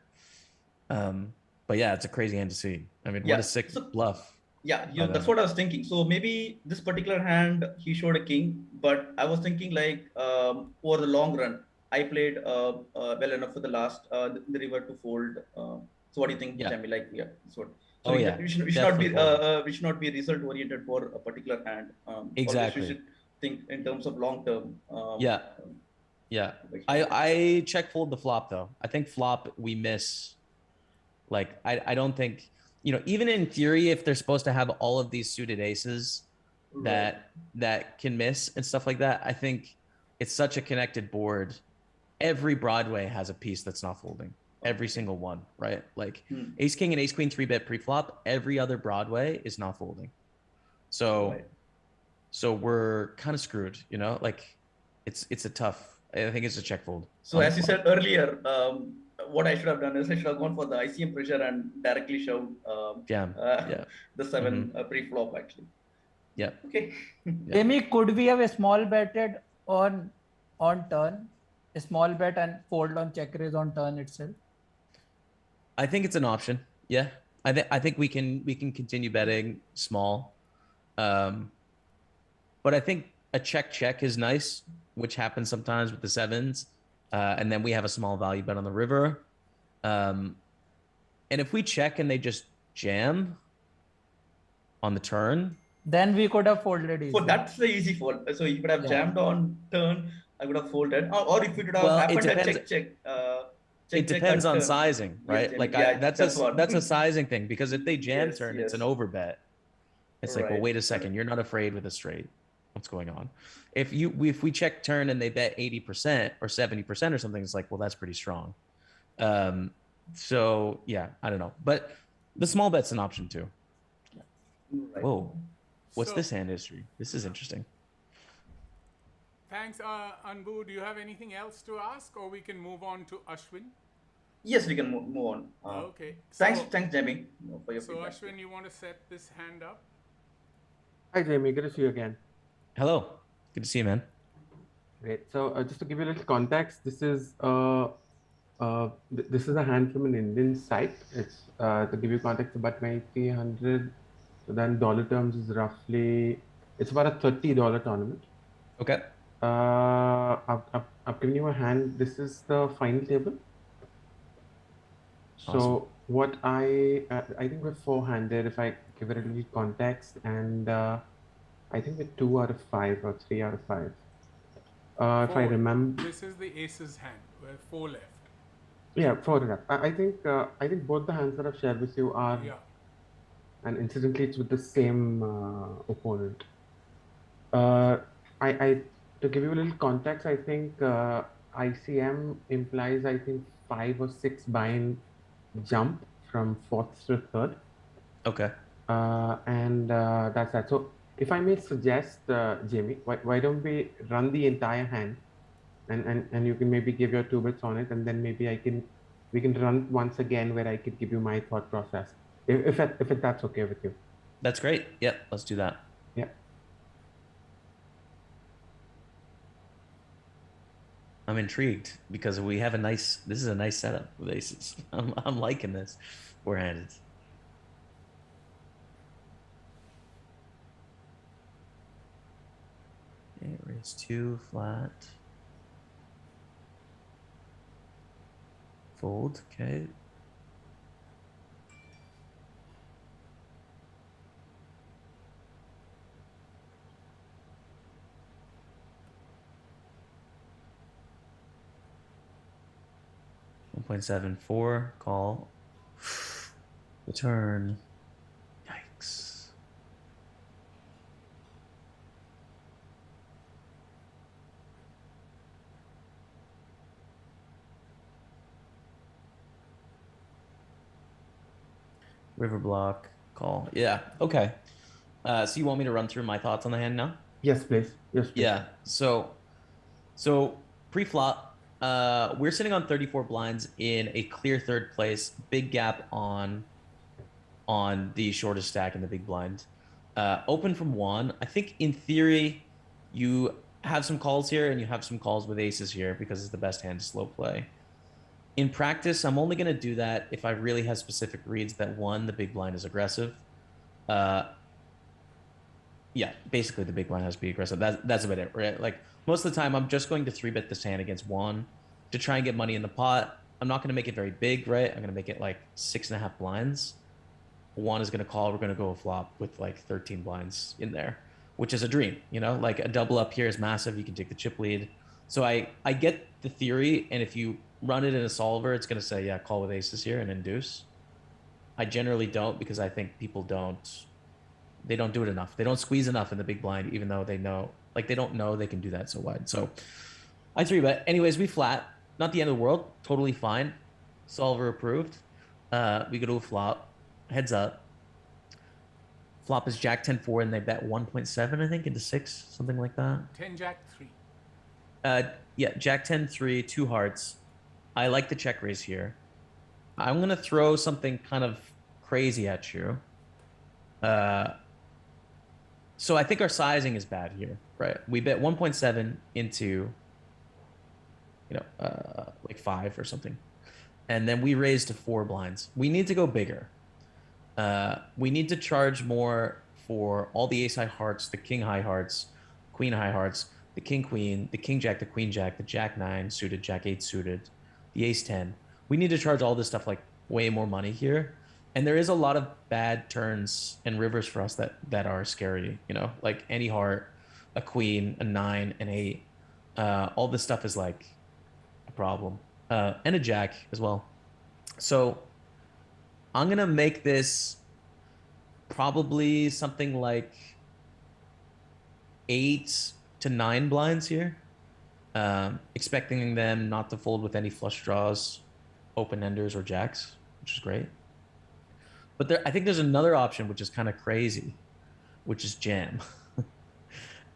D: But yeah, it's a crazy hand to see. I mean, what a sick bluff.
F: Yeah, that's what I was thinking. So maybe this particular hand, he showed a king, but I was thinking like over the long run, I played well enough for the last, the river to fold. So what do you think, Jaime? Like, yeah, so we should not be result oriented for a particular hand.
D: Exactly.
F: We should think in terms of long term.
D: Yeah, I check fold the flop though. I think flop we miss. Like I don't think, you know, even in theory, if they're supposed to have all of these suited aces that can miss and stuff like that, I think it's such a connected board. Every Broadway has a piece that's not folding. Every single one, right? Like ace king and ace queen 3-bet pre-flop. Every other Broadway is not folding. So we're kind of screwed, you know. Like it's a tough. I think it's a check fold.
F: So as you said earlier, what I should have done is I should have gone for the ICM pressure and directly shoved the 7 pre-flop actually.
D: Yeah.
F: Okay.
E: Jaime, could we have a small betted on turn, a small bet and fold on check raise on turn itself?
D: I think it's an option. Yeah. I think we can continue betting small. But I think a check is nice, which happens sometimes with the 7s. And then we have a small value bet on the river. And if we check and they just jam on the turn.
E: Then we could have folded easy.
F: So that's the easy fold. So you could have
D: Yeah.
F: jammed on turn. I would have folded, or if it would have
D: Well, it
F: happened a
D: depends.
F: check.
D: It depends on sizing, right?
F: Yes,
D: like
F: yeah,
D: that's
F: what.
D: a sizing thing, because if they jam
F: Yes,
D: turn, it's an
F: yes.
D: overbet. It's like, well,
F: Right,
D: wait a second,
F: correct.
D: you're not afraid with a straight. What's going on? If we check turn and they bet 80% or 70% or something, it's like, well, that's pretty strong. So yeah, I don't know, but the small bet's an option too.
F: Right.
D: Whoa, what's
B: So-
D: this hand history? This is interesting.
B: Thanks, Anbu. Do you have anything else to ask, or we can move on to Ashwin?
F: Yes, we can move on.
B: Okay.
F: Thanks,
B: So-
F: thanks, Jamie, for your
B: So
F: feedback.
B: Ashwin, you want to set this hand up?
G: Hi, Jamie. Good to see you again.
D: Hello, good to see you, man.
G: Great. So, just to give you a little context, this is this is a hand from an Indian site. It's to give you context, about 2,300. So then, dollar terms is roughly, it's about a $30 tournament.
D: Okay.
G: I've given you a hand. This is the final table. So
D: Awesome.
G: what I think we're four-handed. If I give it a little context, and I think we're 2 out of 5 or 3 out of 5. If I
B: Four.
G: remember,
B: This is the ace's hand. We're 4 left.
G: yeah, 4 enough. I think both the hands that I've shared with you are,
B: Yeah.
G: and incidentally, it's with the same opponent. I to give you a little context, I think ICM implies, I think, 5 or 6 buy-in jump from 4th to 3rd.
D: Okay.
G: And that's that. So if I may suggest, Jamie, why don't we run the entire hand, and you can maybe give your 2 bits on it, and then maybe we can run once again where I could give you my thought process, if that's okay with you.
D: That's great. Yep, let's do that.
G: Yeah.
D: I'm intrigued because we have this is a nice setup with aces. I'm liking this. Four-handed. Okay, raise 2 flat. Fold, okay. .74, call. Return. Yikes. River block, call. Yeah, okay. So you want me to run through my thoughts on the hand now?
G: Yes, please. Yes, please.
D: Yeah. So pre-flop, we're sitting on 34 blinds in a clear third place, big gap on the shortest stack in the big blind. Open from 1. I think in theory, you have some calls here and you have some calls with aces here because it's the best hand to slow play. In practice, I'm only going to do that if I really have specific reads that 1, the big blind is aggressive. Yeah, basically the big blind has to be aggressive. That's about it, right? Like most of the time, I'm just going to 3-bet this hand against 1 to try and get money in the pot. I'm not going to make it very big, right? I'm going to make it like 6.5 blinds. 1 is going to call. We're going to go a flop with like 13 blinds in there, which is a dream, you know? Like a double up here is massive. You can take the chip lead. So I get the theory, and if you run it in a solver, it's going to say, yeah, call with aces here and induce. I generally don't, because I think people don't do it enough. They don't squeeze enough in the big blind, even though they know, like they don't know they can do that so wide. So I 3-bet. Anyways, we flat. Not the end of the world. Totally fine. Solver approved. We go to a flop. Heads up. Flop is Jack 10-4, and they bet 1.7, I think, into 6, something like that.
B: 10 Jack 3.
D: Yeah, Jack 10-3, 2 hearts. I like the check raise here. I'm gonna throw something kind of crazy at you. So I think our sizing is bad here, right? We bet 1.7 into, like 5 or something. And then we raise to 4 blinds. We need to go bigger. We need to charge more for all the ace high hearts, the king high hearts, queen high hearts, the king queen, the king jack, the queen jack, the jack 9 suited, jack 8 suited, the ace 10. We need to charge all this stuff like way more money here And there is a lot of bad turns and rivers for us that are scary, you know, like any heart, a queen, a 9, an 8. All this stuff is like a problem. And a jack as well. So I'm gonna make this probably something like 8 to 9 blinds here. Expecting them not to fold with any flush draws, open enders, or jacks, which is great. But I think there's another option which is kind of crazy, which is jam.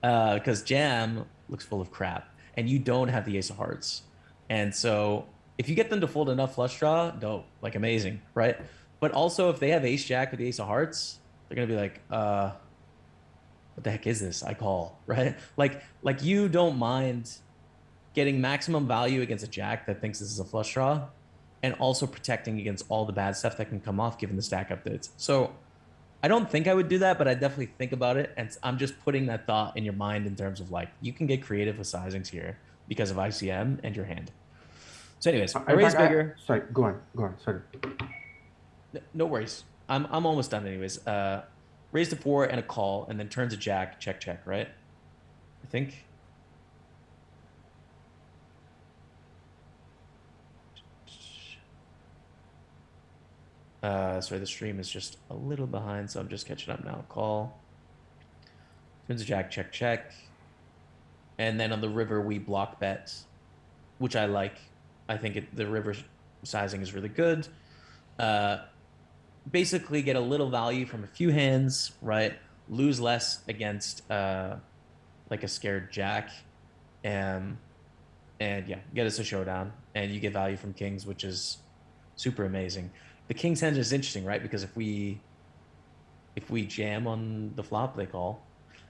D: Because jam looks full of crap, and you don't have the ace of hearts. And so if you get them to fold enough flush draw, dope, like amazing, right? But also if they have ace jack with the ace of hearts, they're gonna be like, what the heck is this? I call, right? Like you don't mind getting maximum value against a jack that thinks this is a flush draw, and also protecting against all the bad stuff that can come off given the stack updates. So I don't think I would do that, but I definitely think about it. And I'm just putting that thought in your mind in terms of like, you can get creative with sizings here because of ICM and your hand. So anyways, I raise bigger.
G: Sorry, go on, sorry.
D: No worries. I'm almost done anyways. Raise to 4 and a call, and then turns a jack, check, right? I think. Sorry, the stream is just a little behind, so I'm just catching up now. Call. Turns a jack, check. And then on the river, we block bet, which I like. I think the river sizing is really good. Basically get a little value from a few hands, right? Lose less against like a scared jack. And yeah, get us a showdown. And you get value from kings, which is super amazing. The king's hand is interesting, right? Because if we jam on the flop, they call.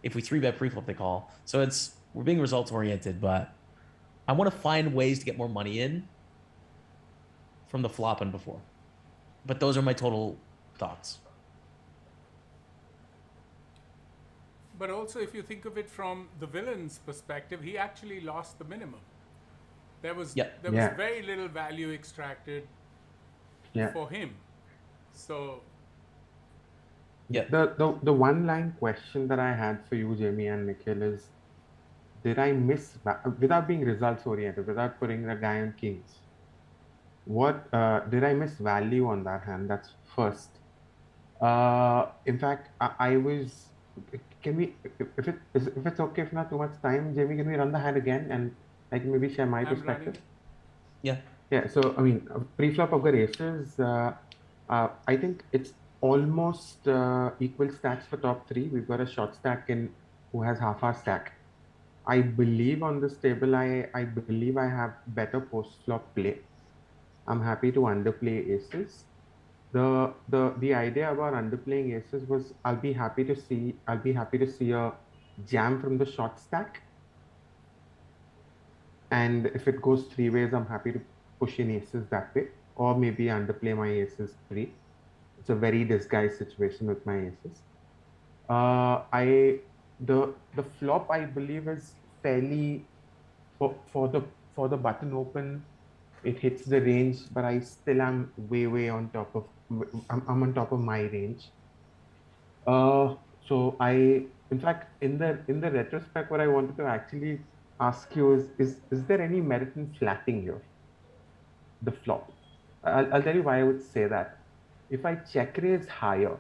D: If we 3-bet pre-flop, they call. So we're being results oriented, but I want to find ways to get more money in from the flop and before. But those are my total thoughts.
B: But also, if you think of it from the villain's perspective, he actually lost the minimum. There was very little value extracted for him. So
G: yeah, the one line question that I had for you, Jamie and Nikhil, is did I miss, without being results oriented, without putting the guy on kings, what did I miss value on that hand? That's first. In fact, I was, can we, if it's okay, if not too much time, Jamie, can we run the hand again and I can maybe share my perspective?
D: Yeah.
G: Yeah, so I mean, pre-flop of the races, I think it's almost equal stacks for top 3. We've got a short stack who has half our stack. I believe on this table, I believe I have better post-flop play. I'm happy to underplay aces. The idea about underplaying aces was I'll be happy to see a jam from the short stack. And if it goes 3 ways, I'm happy to push in aces that way, or maybe underplay my aces 3. It's a very disguised situation with my aces. The flop I believe is fairly for the button open. It hits the range, but I still am way on top of. I'm on top of my range. So in fact, in the retrospect, what I wanted to actually ask you is there any merit in flatting here? The flop. I'll tell you why I would say that. If I check raise higher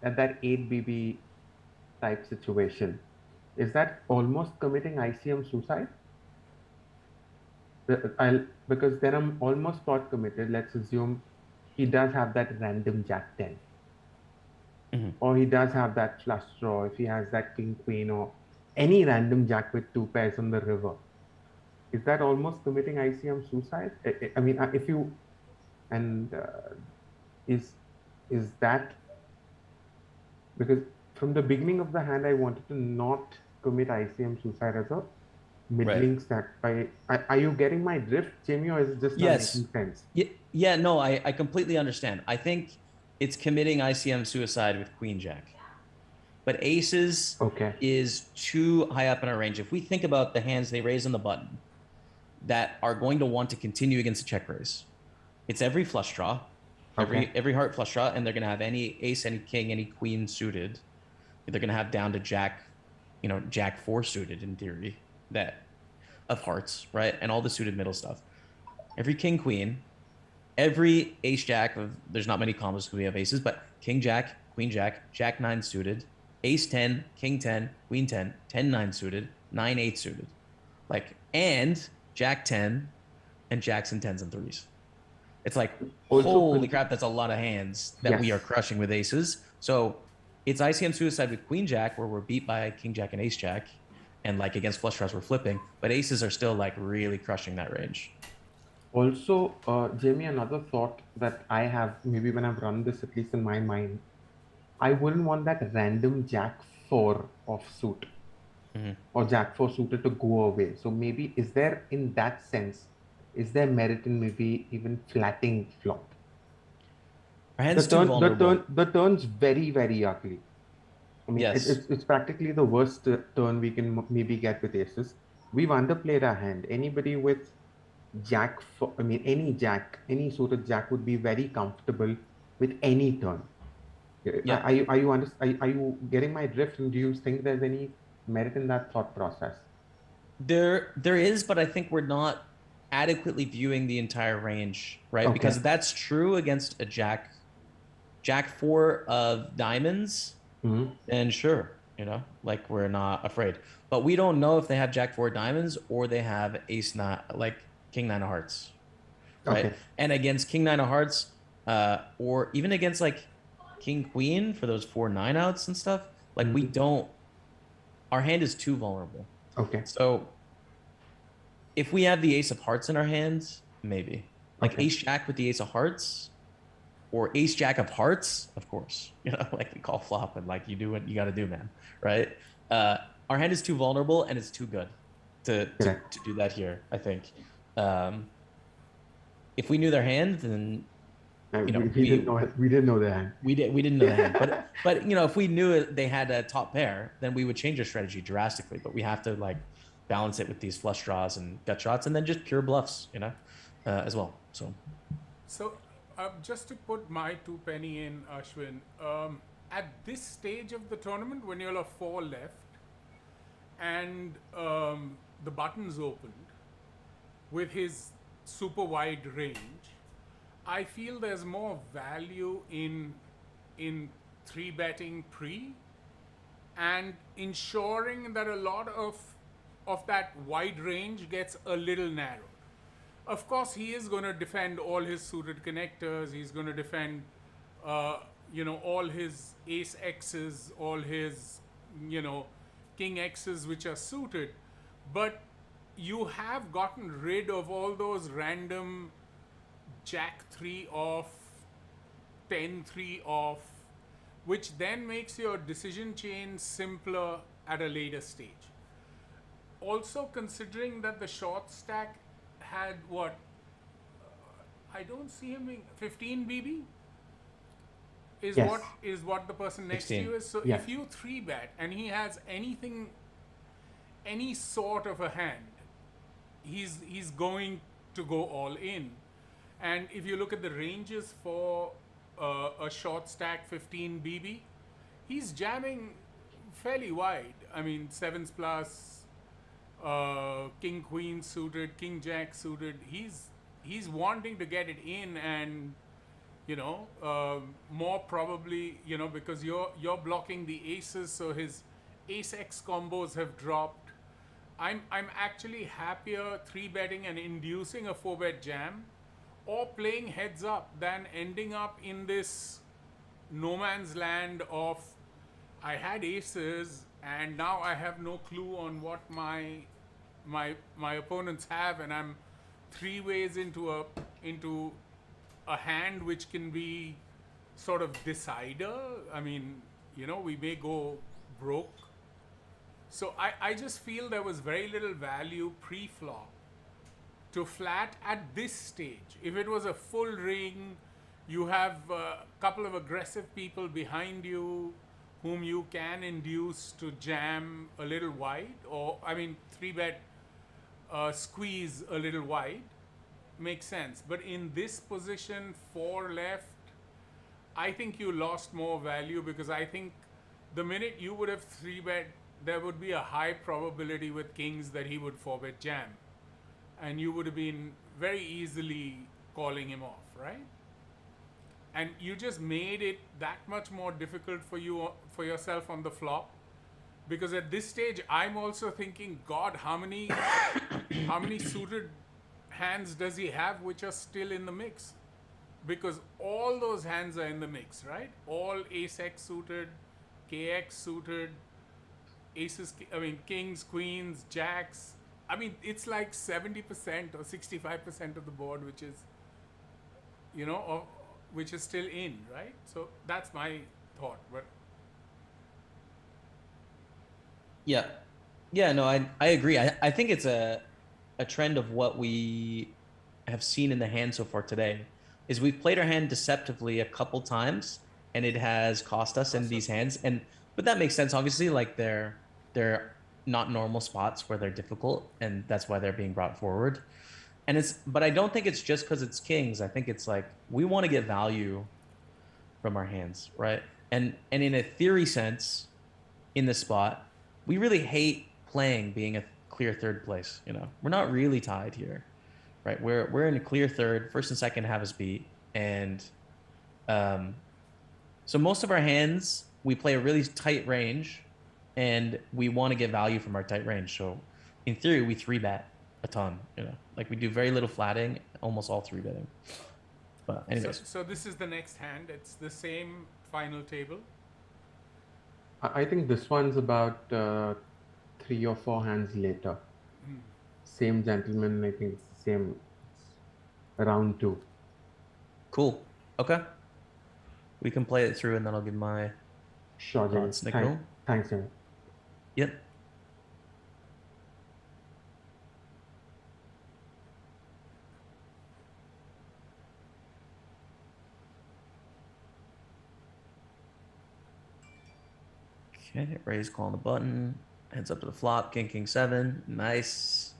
G: at that 8 BB type situation, is that almost committing ICM suicide? Because then I'm almost spot committed. Let's assume he does have that random jack 10. Or he does have that flush draw, if he has that king queen or any random jack with 2 pairs on the river. Is that almost committing ICM suicide? I mean, if you, and is that, because from the beginning of the hand, I wanted to not commit ICM suicide as a middling stack. Are you getting my drift, Jamie, or is it just not making sense?
D: Yeah, no, I completely understand. I think it's committing ICM suicide with queen jack. But aces is too high up in our range. If we think about the hands they raise on the button that are going to want to continue against a check raise, it's every flush draw, Every heart flush draw, and they're gonna have any ace, any king, any queen suited. They're gonna have down to jack, jack 4 suited in theory, that of hearts, right? And all the suited middle stuff. Every king, queen, every ace jack of, there's not many combos because we have aces, but king jack, queen jack, jack 9 suited, ace 10, king 10, queen 10, 10 9 suited, 9 8 suited, and jack 10 and jacks and 10s and 3s. It's like,
G: Also,
D: holy crap, that's a lot of hands that we
G: Yes.
D: are crushing with aces. So it's ICM suicide with queen jack, where we're beat by king jack and ace jack, and against flush draws we're flipping, but aces are still really crushing that range.
G: Also, Jamie, another thought that I have, maybe when I've run this, at least in my mind, I wouldn't want that random jack 4 of suit or jack 4 suited to go away. So maybe, is there, in that sense, is there merit in maybe even flatting flop?
D: Our hand's too vulnerable.
G: The turn's very, very ugly. I mean,
D: Yes.
G: it's practically the worst turn we can maybe get with aces. We've underplayed our hand. Anybody with jack, any suited jack would be very comfortable with any turn.
D: Yeah.
G: Are you getting my drift? And do you think there's any merit in that thought process?
D: There is, but I think we're not adequately viewing the entire range, right?
G: Okay.
D: Because that's true against a jack 4 of diamonds, then sure, we're not afraid. But we don't know if they have jack 4 diamonds or they have ace 9, king 9 of hearts, right?
G: Okay.
D: And against king 9 of hearts, or even against king queen for those 4 9 outs and stuff, we don't, our hand is too vulnerable.
G: Okay.
D: So if we have the ace of hearts in our hands, maybe ace jack with the ace of hearts, or ace jack of hearts, of course, we call flop and you do what you got to do, man, right? Our hand is too vulnerable and it's too good to do that here, I think. If we knew their hand, then
G: we didn't know their hand.
D: We didn't know the hand, but if we knew they had a top pair, then we would change our strategy drastically. But we have to balance it with these flush draws and gut shots, and then just pure bluffs, as well.
B: So just to put my 2 penny in, Ashwin, at this stage of the tournament, when you'll have 4 left, and the button's opened with his super wide range, I feel there's more value in 3-betting pre and ensuring that a lot of that wide range gets a little narrowed. Of course, he is going to defend all his suited connectors. He's going to defend, all his ace X's, all his, king X's which are suited. But you have gotten rid of all those random jack 3 off, 10 3 off, which then makes your decision chain simpler at a later stage. Also considering that the short stack had what? I don't see him in 15 BB. Is
G: Yes.
B: what the person next
D: 16.
B: to you is. So
G: Yes.
B: if you 3-bet and he has anything, any sort of a hand, he's going to go all in. And if you look at the ranges for a short stack 15 BB, he's jamming fairly wide. I mean, 7s plus, king queen suited, king jack suited. He's wanting to get it in, and more probably, because you're blocking the aces, so his ace X combos have dropped. I'm actually happier 3-betting and inducing a 4-bet jam, or playing heads up, than ending up in this no man's land of I had aces and now I have no clue on what my opponents have, and I'm 3 ways into a hand which can be sort of decider. I mean, we may go broke. So I just feel there was very little value pre-flop to flat at this stage. If it was a full ring, you have a couple of aggressive people behind you whom you can induce to jam a little wide, or 3-bet squeeze a little wide, makes sense. But in this position, 4 left, I think you lost more value because I think the minute you would have 3-bet, there would be a high probability with kings that he would 4-bet jam. And you would have been very easily calling him off, right? And you just made it that much more difficult for yourself on the flop, because at this stage I'm also thinking, God, how many suited hands does he have which are still in the mix? Because all those hands are in the mix, right? All ace x suited, kx suited, aces, kings, queens, jacks. I mean, it's like 70% or 65% of the board which is, which is still in, right? So that's my thought. But
D: Yeah. No, I agree. I think it's a trend of what we have seen in the hand so far today is we've played our hand deceptively a couple times and it has cost us in these hands. But that makes sense. Obviously, like they're not normal spots where they're difficult, and that's why they're being brought forward. But I don't think it's just because it's kings. I think it's like we want to get value from our hands, right? And in a theory sense, in this spot, we really hate playing being a clear third place. We're not really tied here, right? We're in a clear third. First and second have us beat, and so most of our hands we play a really tight range, and we want to get value from our tight range. So in theory, we 3-bet a ton. Like we do very little flatting, almost all 3-betting. But anyways,
B: so this is the next hand. It's the same final table.
G: I think this one's about 3 or 4 hands later. Same gentleman, I think it's the same round 2.
D: Cool. Okay. We can play it through and then I'll give my
G: Sure, James. Thanks, James.
D: Yep. Okay, raise, call on the button. Heads up to the flop. King 7. Nice.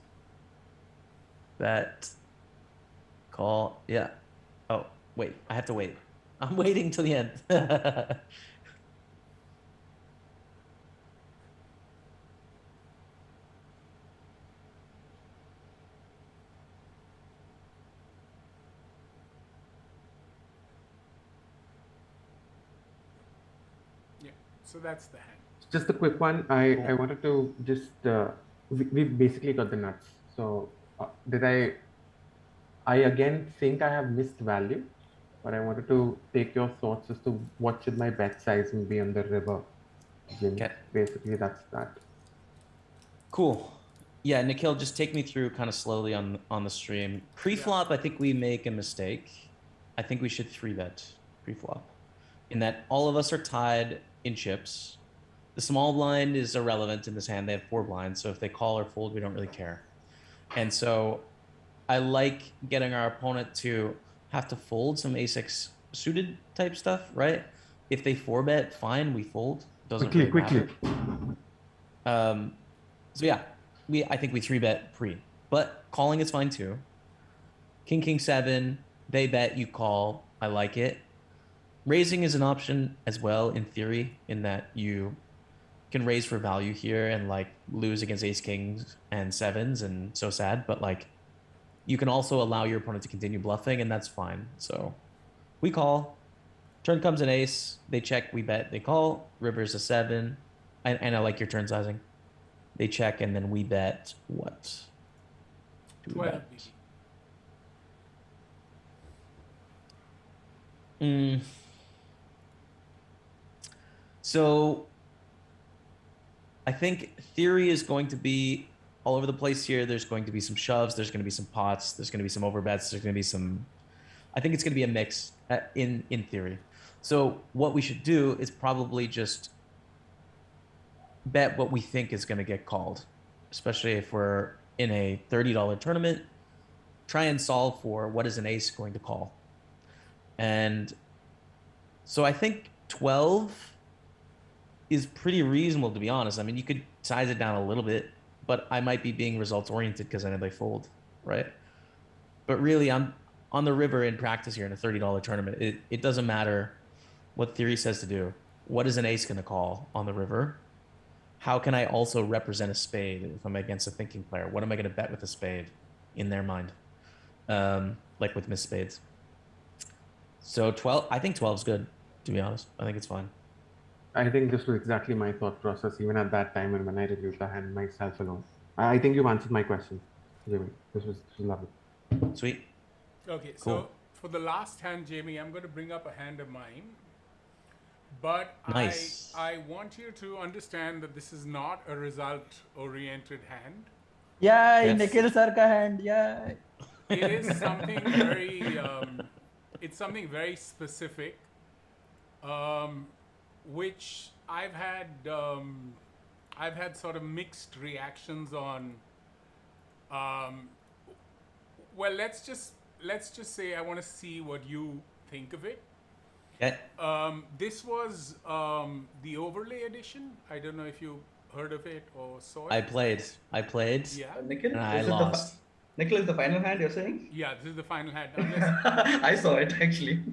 D: Bet. Call. Yeah. Oh, wait. I have to wait. I'm waiting till the end.
B: So that's the hand.
G: Just a quick one. I wanted to just we basically got the nuts. So I again think I have missed value, but I wanted to take your thoughts as to what should my bet sizing be on the river.
D: Okay.
G: Basically, that's that.
D: Cool. Yeah, Nikhil, just take me through kind of slowly on the stream. Pre-flop, I think we make a mistake. I think we should 3-bet pre-flop, in that all of us are tied in chips. The small blind is irrelevant in this hand. They have 4 blinds, so if they call or fold, we don't really care. And so I like getting our opponent to have to fold some ace-x suited type stuff, right? If they 4-bet, fine, we fold. Doesn't
G: quickly.
D: So yeah, I think we 3-bet pre, but calling is fine too. King 7, they bet, you call. I like it. Raising is an option as well in theory, in that you can raise for value here and like lose against ace kings and 7s and so sad, but like you can also allow your opponent to continue bluffing, and that's fine. So we call. Turn comes an ace, they check, we bet, they call. River's a 7, and I like your turn sizing. They check, and then we bet what?
B: 12.
D: So I think theory is going to be all over the place here. There's going to be some shoves. There's going to be some pots. There's going to be some overbets. There's going to be some. I think it's going to be a mix in theory. So what we should do is probably just bet what we think is going to get called, especially if we're in a $30 tournament. Try and solve for what is an ace going to call. And so I think 12 is pretty reasonable, to be honest. I mean, you could size it down a little bit, but I might be being results oriented because I know they fold, right? But really, I'm on the river in practice here in a $30 tournament. It doesn't matter what theory says to do. What is an ace going to call on the river? How can I also represent a spade if I'm against a thinking player? What am I going to bet with a spade in their mind? Like with missed spades. So 12, I think 12 is good, to be honest. I think it's fine.
G: I think this was exactly my thought process even at that time and when I reviewed the hand myself alone. I think you've answered my question, Jimmy. This was lovely.
D: Sweet.
B: Okay,
D: Cool.
B: so for the last hand, Jamie, I'm going to bring up a hand of mine. But
D: Nice.
B: I want you to understand that this is not a result-oriented hand.
E: Yeah,
D: Yes.
E: Nikhil sir ka hand. Yeah.
B: It is something very, it's something very specific, which I've had sort of mixed reactions on. Well, let's just say I want to see what you think of it.
D: Okay.
B: This was the overlay edition. I don't know if you heard of it or saw it.
D: I played.
B: Yeah.
F: Nikhil,
D: And I
F: is it
D: lost.
F: Nikhil is the final hand you're saying?
B: Yeah, this is the final hand. Unless,
F: I saw it actually.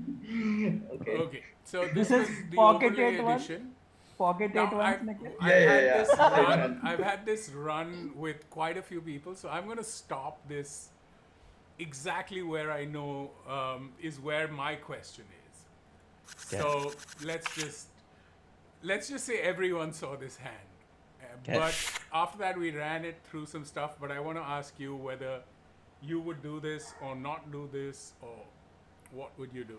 F: Okay.
B: okay, so
E: This
B: this
E: is
B: was the
E: pocket
B: overlay
E: eight one?
B: edition.
E: Pocket
B: Now,
E: 8 once, Nikhil.
F: Yeah.
B: I've had this run with quite a few people, so I'm going to stop this exactly where I know is where my question is.
D: Okay.
B: So let's just say everyone saw this hand.
D: Okay.
B: But after that, we ran it through some stuff. But I want to ask you whether you would do this or not do this, or what would you do?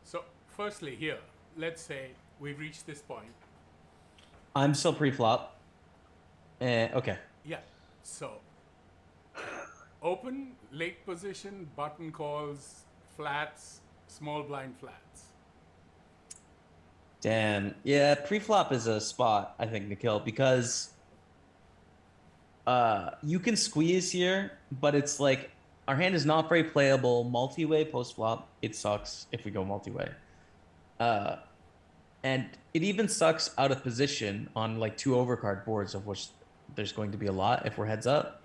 B: So, firstly, here, let's say we've reached this point.
D: I'm still pre-flop. Okay.
B: Yeah. So, open, late position, button calls, flats, small blind flats.
D: Damn. Yeah, pre-flop is a spot, I think, Nikhil, because you can squeeze here, but it's like our hand is not very playable. Multi-way post-flop, it sucks if we go multi-way. And it even sucks out of position on like 2 overcard boards, of which there's going to be a lot if we're heads up.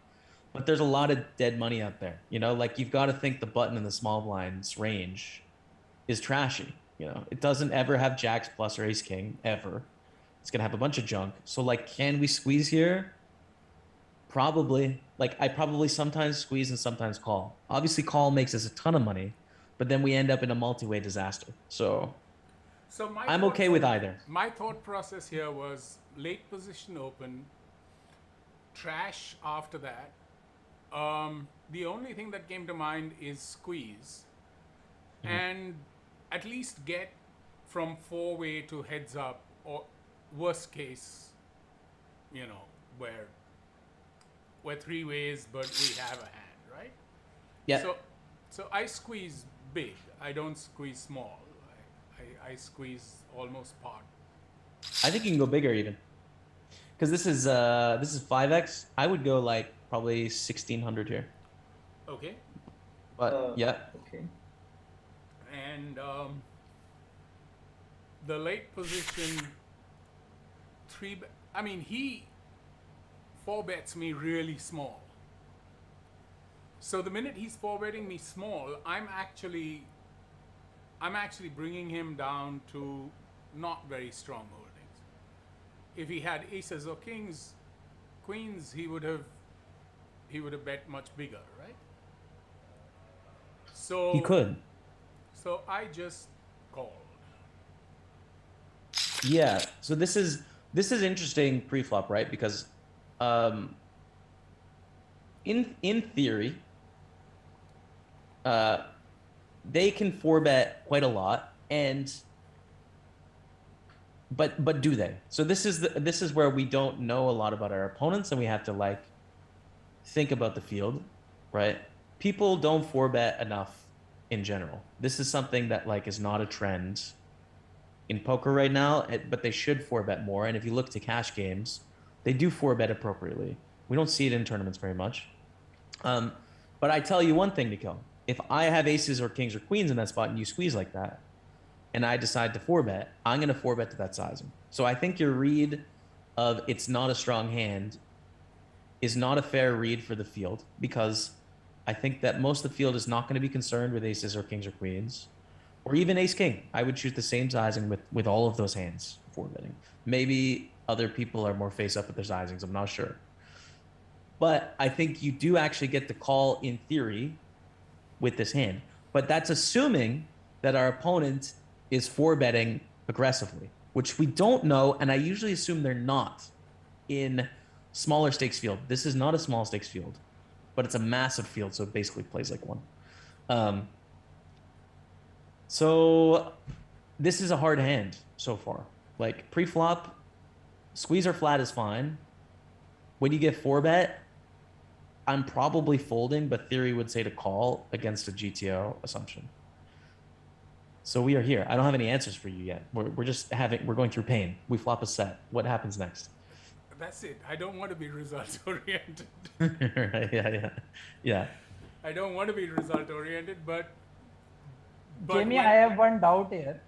D: But there's a lot of dead money out there. You know, like you've got to think the button in the small blinds range is trashy. You know, it doesn't ever have jacks plus or ace king ever. It's gonna have a bunch of junk. So like, can we squeeze here? Probably. Like I probably sometimes squeeze and sometimes call. Obviously, call makes us a ton of money, but then we end up in a multi-way disaster. So
B: So
D: I'm okay with either.
B: My thought process here was late position open, trash after that. The only thing that came to mind is squeeze, and at least get from 4-way to heads up, or worst case, you know, where 3 ways, but we have a hand, right?
D: Yeah.
B: So I squeeze big. I don't squeeze small. I squeeze almost pot.
D: I think you can go bigger even. Because this is 5x. I would go like probably 1600 here.
B: Okay.
D: But yeah.
F: Okay.
B: And the late position I mean, he 4-bets me really small. So the minute he's 4-betting me small, I'm actually bringing him down to not very strong holdings. If he had aces or kings, queens, he would have bet much bigger, right? So
D: He could.
B: So I just called.
D: Yeah. So this is interesting pre-flop, right? Because in theory, they can 4-bet quite a lot, and but do they? So this is where we don't know a lot about our opponents, and we have to like think about the field, right? People don't 4-bet enough in general. This is something that like is not a trend in poker right now, but they should 4-bet more. And if you look to cash games, they do 4-bet appropriately. We don't see it in tournaments very much. But I tell you one thing, Nikhil. If I have aces or kings or queens in that spot and you squeeze like that, and I decide to 4-bet, I'm going to 4-bet to that sizing. So I think your read of it's not a strong hand is not a fair read for the field, because I think that most of the field is not going to be concerned with aces or kings or queens, or even ace king. I would choose the same sizing with all of those hands 4-betting. Maybe other people are more face up with their sizings. I'm not sure. But I think you do actually get to call in theory with this hand. But that's assuming that our opponent is 4-betting aggressively, which we don't know. And I usually assume they're not in smaller stakes field. This is not a small stakes field, but it's a massive field. So it basically plays like one. So this is a hard hand so far. Like pre-flop, squeeze or flat is fine. When you get 4-bet, I'm probably folding, but theory would say to call against a GTO assumption. So we are here. I don't have any answers for you yet. We're just we're going through pain. We flop a set. What happens next?
B: That's it. I don't want to be result oriented.
D: Right, yeah.
B: I don't want to be result oriented, but
E: Jamie,
B: when-
E: I have one doubt here.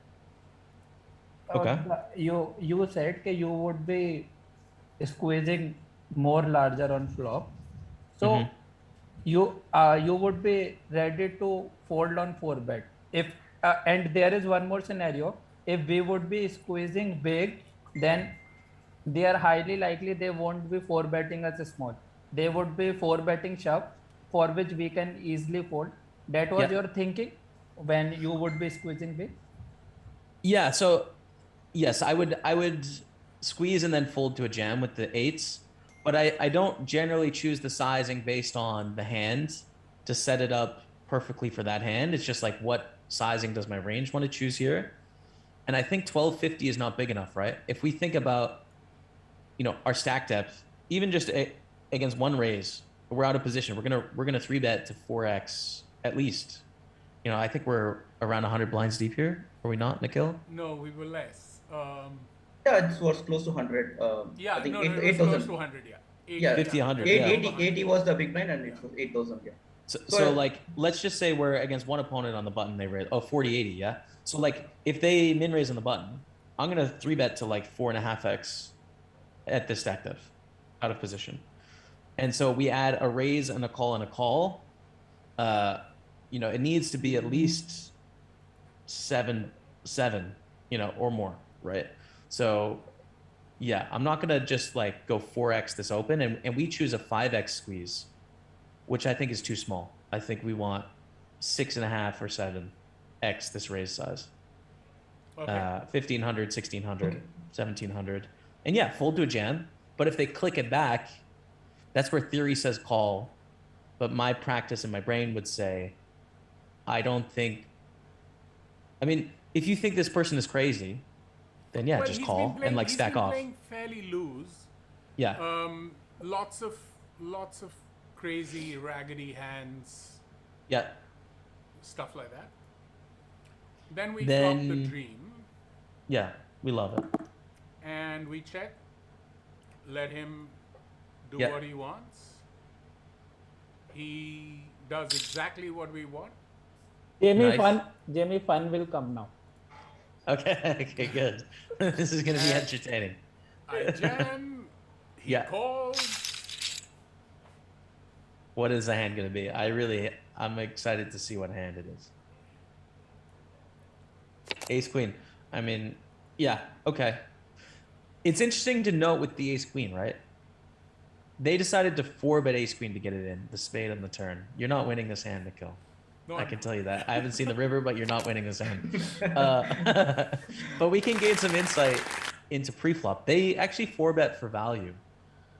D: Okay.
E: You said that you would be squeezing more larger on flop, so you would be ready to fold on 4-bet. If and there is one more scenario. If we would be squeezing big, then they are highly likely they won't be 4-betting as a small. They would be 4-betting shove, for which we can easily fold. That was your thinking when you would be squeezing big?
D: Yeah, so yes, I would squeeze and then fold to a jam with the 8s, but I don't generally choose the sizing based on the hand to set it up perfectly for that hand. It's just like, what sizing does my range want to choose here? And I think 1250 is not big enough, right? If we think about, our stack depth, even just against one raise, we're out of position. We're gonna 3-bet to 4x at least. I think we're around 100 blinds deep here. Are we not, Nikhil?
B: No, we were less.
F: Yeah, it was close to 100.
B: Yeah,
F: I think
B: no,
F: 8,
B: it was
F: 8,000.
B: close to 100, yeah. 80,
F: Yeah,
D: 50, 100,
F: 80 was the big blind, and it was 8,000. Yeah.
D: So like, let's just say we're against one opponent on the button, they raise 40-80, yeah. So like, if they min raise on the button, I'm gonna 3-bet to like 4.5x at this stack depth, out of position. And so we add a raise and a call and a call. It needs to be at least 7, or more, right? So yeah, I'm not gonna just like go 4x this open, and we choose a 5x squeeze, which I think is too small. I think we want 6.5 or 7x this raise size.
B: Okay.
D: 1500, 1600, 1700, and yeah, fold to a jam. But if they click it back, that's where theory says call, but my practice in my brain would say, I don't think. I mean, if you think this person is crazy, then yeah,
B: Well,
D: just
B: he's
D: call
B: been playing,
D: and like
B: he's
D: stack
B: been
D: off.
B: playing fairly loose.
D: Yeah.
B: Lots of crazy raggedy hands,
D: Yeah.
B: stuff like that. Then we flop the
D: Then-
B: dream
D: Yeah. We love it.
B: and we check. Let him do
D: Yeah.
B: what he wants. He does exactly what we want.
E: Jamie,
D: Nice.
E: Jamie, fun will come now.
D: Okay. Okay. Good. This is gonna be entertaining.
B: I jam. He
D: Yeah.
B: calls.
D: What is the hand gonna be? I'm excited to see what hand it is. Ace queen. I mean, yeah. Okay. It's interesting to note with the ace queen, right? They decided to 4-bet ace queen to get it in, the spade on the turn. You're not winning this hand, Nikhil.
B: No,
D: I can tell you that. I haven't seen the river, but you're not winning this hand. But we can gain some insight into pre-flop. They actually 4-bet for value,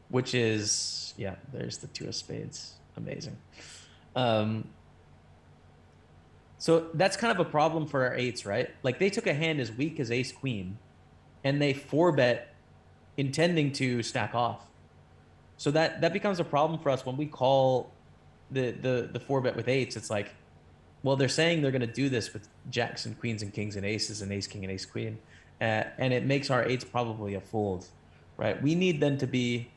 D: which is, yeah, there's the 2 of spades. Amazing. So that's kind of a problem for our 8s, right? Like, they took a hand as weak as ace queen, and they 4-bet intending to stack off. So that becomes a problem for us when we call the 4-bet with 8s. It's like, well, they're saying they're going to do this with jacks and queens and kings and aces and ace king and ace queen, and it makes our 8s probably a fold, right? We need them to be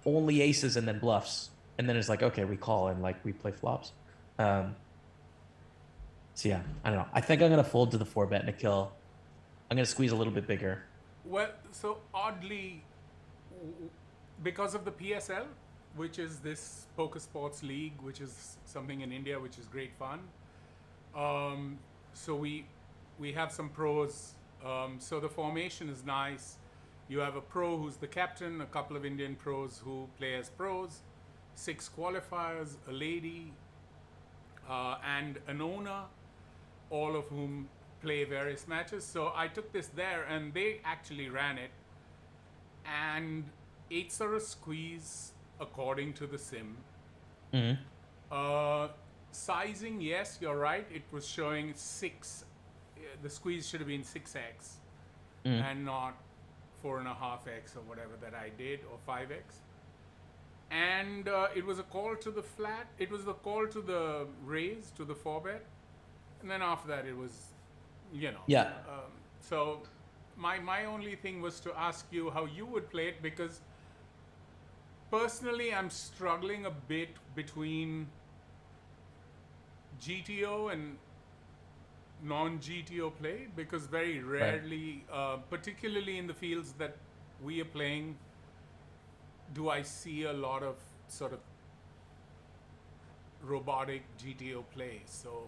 D: only aces and then bluffs, and then it's like, okay, we call and like we play flops. So yeah, I don't know. I think I'm gonna fold to the 4-bet, Nikhil. I'm gonna squeeze a little bit bigger.
B: Well, so oddly, because of the PSL, which is this poker sports league, which is something in India, which is great fun. So we have some pros. So the formation is nice. You have a pro who's the captain, a couple of Indian pros who play as pros, 6 qualifiers, a lady, and an owner, all of whom play various matches. So I took this there, and they actually ran it. And 8s are a squeeze according to the sim. Sizing, yes, you're right. It was showing 6. The squeeze should have been 6x and not 4.5x or whatever that I did, or 5x. And it was a call to the flat. It was the call to the raise, to the 4-bet. And then after that, it was,
D: Yeah.
B: So my only thing was to ask you how you would play it, because personally I'm struggling a bit between GTO and non-GTO play, because very rarely, particularly in the fields that we are playing, do I see a lot of sort of robotic GTO play. So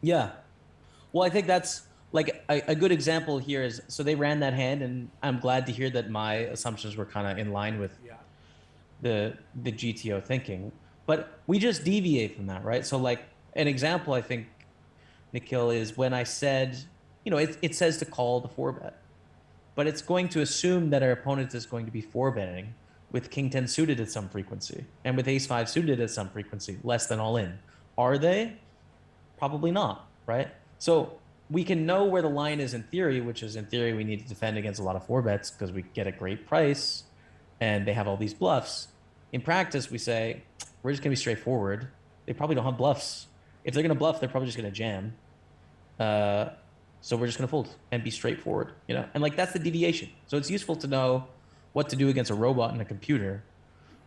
D: Yeah. Well, I think that's like a good example here is, so they ran that hand, and I'm glad to hear that my assumptions were kind of in line with the GTO thinking, but we just deviate from that, right? So like an example, I think, Nikhil, is when I said, it says to call the 4-bet, but it's going to assume that our opponent is going to be 4-betting with King 10 suited at some frequency and with Ace 5 suited at some frequency, less than all in. Are they? Probably not, right? So we can know where the line is in theory, which is in theory we need to defend against a lot of 4-bets because we get a great price and they have all these bluffs. In practice, we say, we're just going to be straightforward. They probably don't have bluffs. If they're going to bluff, they're probably just going to jam. So we're just going to fold and be straightforward, And like, that's the deviation. So it's useful to know what to do against a robot and a computer,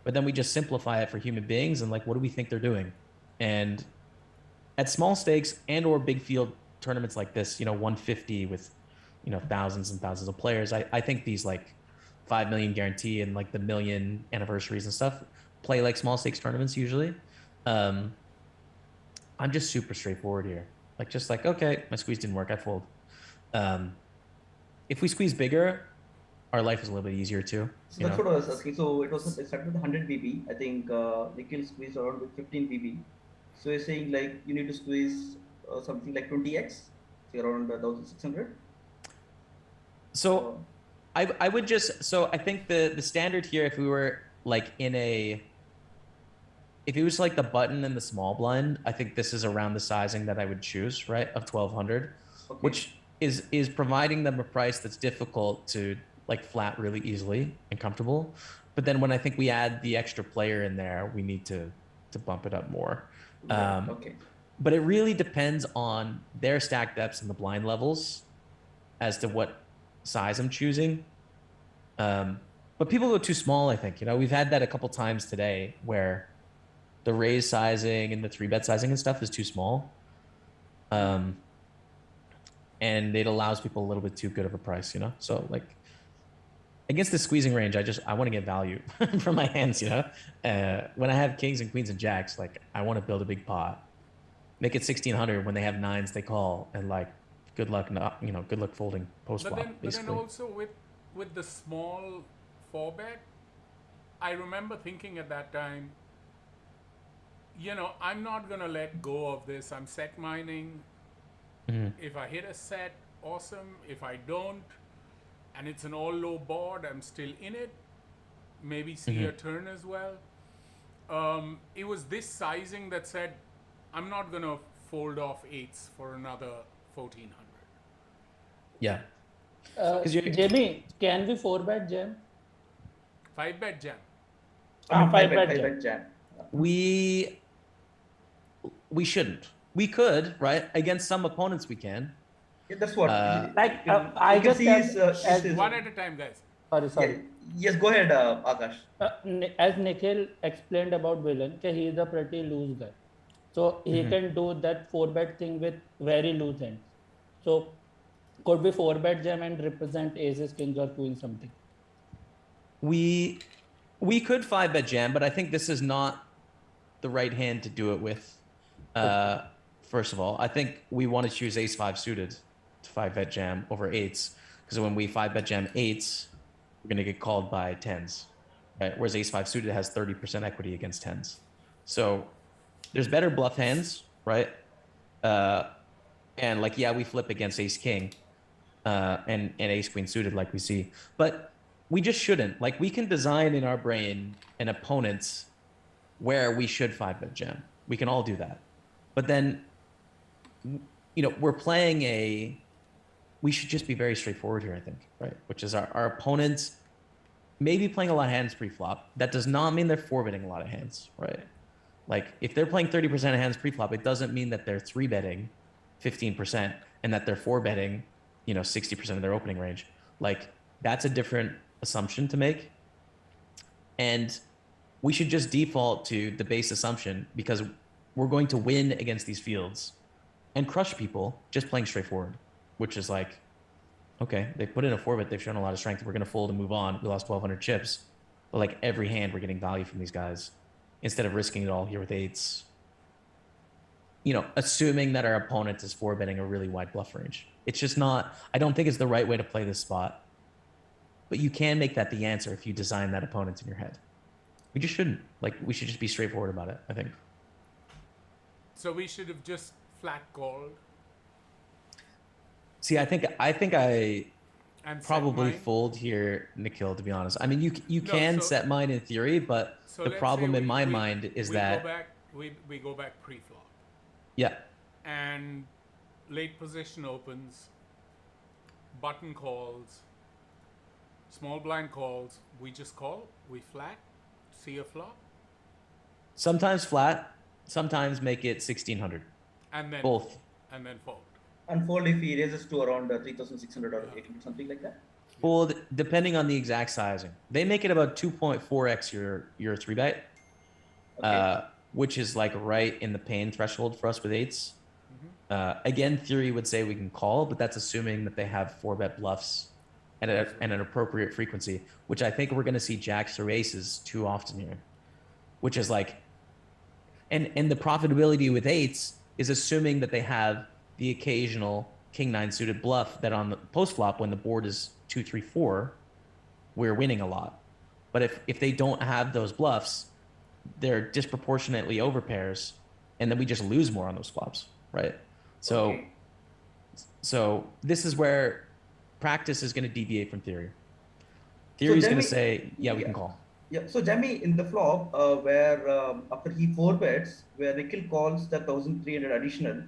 D: but then we just simplify it for human beings and like, what do we think they're doing? And at small stakes and or big field tournaments like this, 150 with, thousands and thousands of players, I think these like 5 million guarantee and like the million anniversaries and stuff play like small stakes tournaments usually. I'm just super straightforward here. Like, okay, my squeeze didn't work, I fold. If we squeeze bigger, our life is a little bit easier too.
F: So that's what I was asking. So it started with 100 BB. I think Nikhil squeezed around with 15 BB. So you're saying like you need to squeeze something like 20x, so around 1,600.
D: So I would just, so I think the standard here, if we were like if it was like the button and the small blind, I think this is around the sizing that I would choose, right, of 1,200, which is providing them a price that's difficult to like flat really easily and comfortable. But then when I think we add the extra player in there, we need to bump it up more. But it really depends on their stack depths and the blind levels as to what size I'm choosing. But people go too small, I think. We've had that a couple times today where the raise sizing and the 3-bet sizing and stuff is too small. And it allows people a little bit too good of a price, So like against the squeezing range, I want to get value from my hands, when I have kings and queens and jacks, like I want to build a big pot, make it 1,600. When they have 9s, they call, and like, good luck, good luck folding post flop.
B: But then also with the small 4-bet, I remember thinking at that time, I'm not gonna let go of this. I'm set mining. If I hit a set, awesome. If I don't, and it's an all low board, I'm still in it. Maybe see a turn as well. It was this sizing that said, I'm not gonna fold off 8s for another 1,400.
D: Yeah.
E: Jaime, can we 4-bet jam?
B: 5-bet jam.
E: 5-bet
F: jam.
D: We shouldn't. We could, right? Against some opponents, we can.
F: Yeah, that's what.
E: I just
F: see
B: one at a time, guys.
E: Sorry.
F: Yes, go ahead, Akash.
E: As Nikhil explained about Villain, he is a pretty loose guy. So he can do that 4-bet thing with very loose hands. So could be 4-bet jam and represent aces, kings, or queens something.
D: We could 5-bet jam, but I think this is not the right hand to do it with. First of all, I think we want to choose ace-5 suited to 5-bet jam over eights, because when we 5-bet jam eights, we're going to get called by tens, right? Whereas ace-5 suited has 30% equity against tens. So there's better bluff hands, right? And like, yeah, we flip against ace-king and ace-queen suited like we see. But we just shouldn't. Like, we can design in our brain an opponent where we should 5-bet jam. We can all do that. But then, we're playing we should just be very straightforward here, I think, right? Which is our opponents maybe playing a lot of hands pre-flop. That does not mean they're 4-betting a lot of hands, right? Like, if they're playing 30% of hands pre-flop, it doesn't mean that they're 3-betting 15% and that they're 4-betting, 60% of their opening range. Like, that's a different assumption to make. And we should just default to the base assumption, because we're going to win against these fields and crush people just playing straightforward, which is like, okay, they put in a 4-bet, they've shown a lot of strength, we're going to fold and move on. We lost 1,200 chips, but like every hand we're getting value from these guys instead of risking it all here with eights. Assuming that our opponent is 4-betting a really wide bluff range. It's just not, I don't think it's the right way to play this spot, but you can make that the answer if you design that opponent in your head. We just shouldn't. Like, we should just be straightforward about it, I think.
B: So we should have just flat called.
D: See, I think I
B: And
D: probably
B: set mine.
D: fold here, Nikhil, to be honest. I mean, you can set mine in theory, but
B: So
D: the
B: let's
D: problem
B: say
D: in my mind is that
B: we go back pre-flop,
D: yeah,
B: and late position opens, button calls, small blind calls. We just call, we flat, see a flop,
D: sometimes flat, sometimes make it 1600.
B: and then
D: Both.
B: and then fold.
F: Unfold if he raises to around 3,600 or 800, something like that.
D: Fold depending on the exact sizing. They make it about 2.4x your 3-bet,
F: Okay.
D: which is like right in the pain threshold for us with eights. Again, theory would say we can call, but that's assuming that they have 4-bet bluffs at an appropriate frequency, which I think we're going to see jacks through aces too often here, which is like, and the profitability with eights is assuming that they have the occasional king-9 suited bluff that on the post-flop, when the board is 2, 3, 4, we're winning a lot. But if they don't have those bluffs, they're disproportionately overpairs, and then we just lose more on those flops, right? So,
F: Okay.
D: so this is where practice is going to deviate from theory. Theory is going to say, yeah, we can call.
F: Yeah, so Jaime, in the flop, where after he 4-bets, where Nikhil calls the 1,300 additional,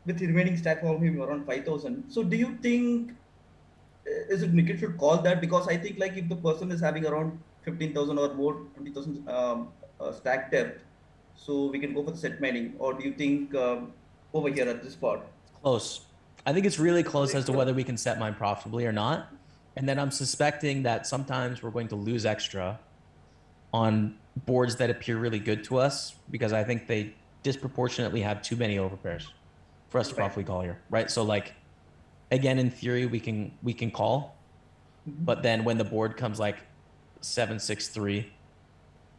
F: with the remaining stack for him around 5,000. So do you think, is it Nikhil should call that? Because I think like if the person is having around 15,000 or more, 20,000 stack depth, so we can go for the set mining, or do you think over here at this spot?
D: Close. I think it's really close as to whether we can set mine profitably or not. And then I'm suspecting that sometimes we're going to lose extra on boards that appear really good to us, because I think they disproportionately have too many overpairs for us to properly call here, right? So like, again, in theory, we can call, but then when the board comes like 7, 6, 3,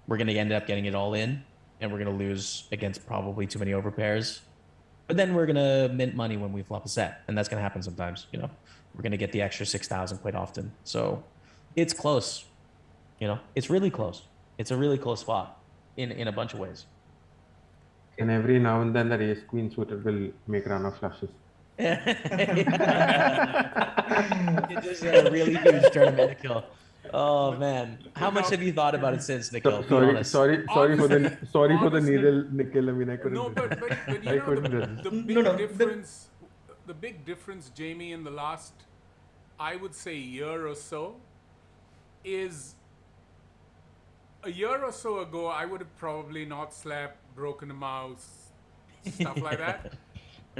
D: we're going to end up getting it all in, and we're going to lose against probably too many overpairs. But then we're going to mint money when we flop a set, and that's going to happen sometimes, We're going to get the extra 6,000 quite often. So it's close, it's really close. It's a really close spot in a bunch of ways.
G: And every now and then the ace queen suited will make run of flushes.
D: It is a really huge tournament, Nikhil. Oh man, how much have you thought about it since, Nikhil?
G: Sorry for the needle, Nikhil. I mean, I couldn't.
B: No, but
G: I couldn't resist.
B: The big difference, Jamie, in the last, I would say, year or so, is a year or so ago, I would have probably not slept, broken a mouse, stuff like that.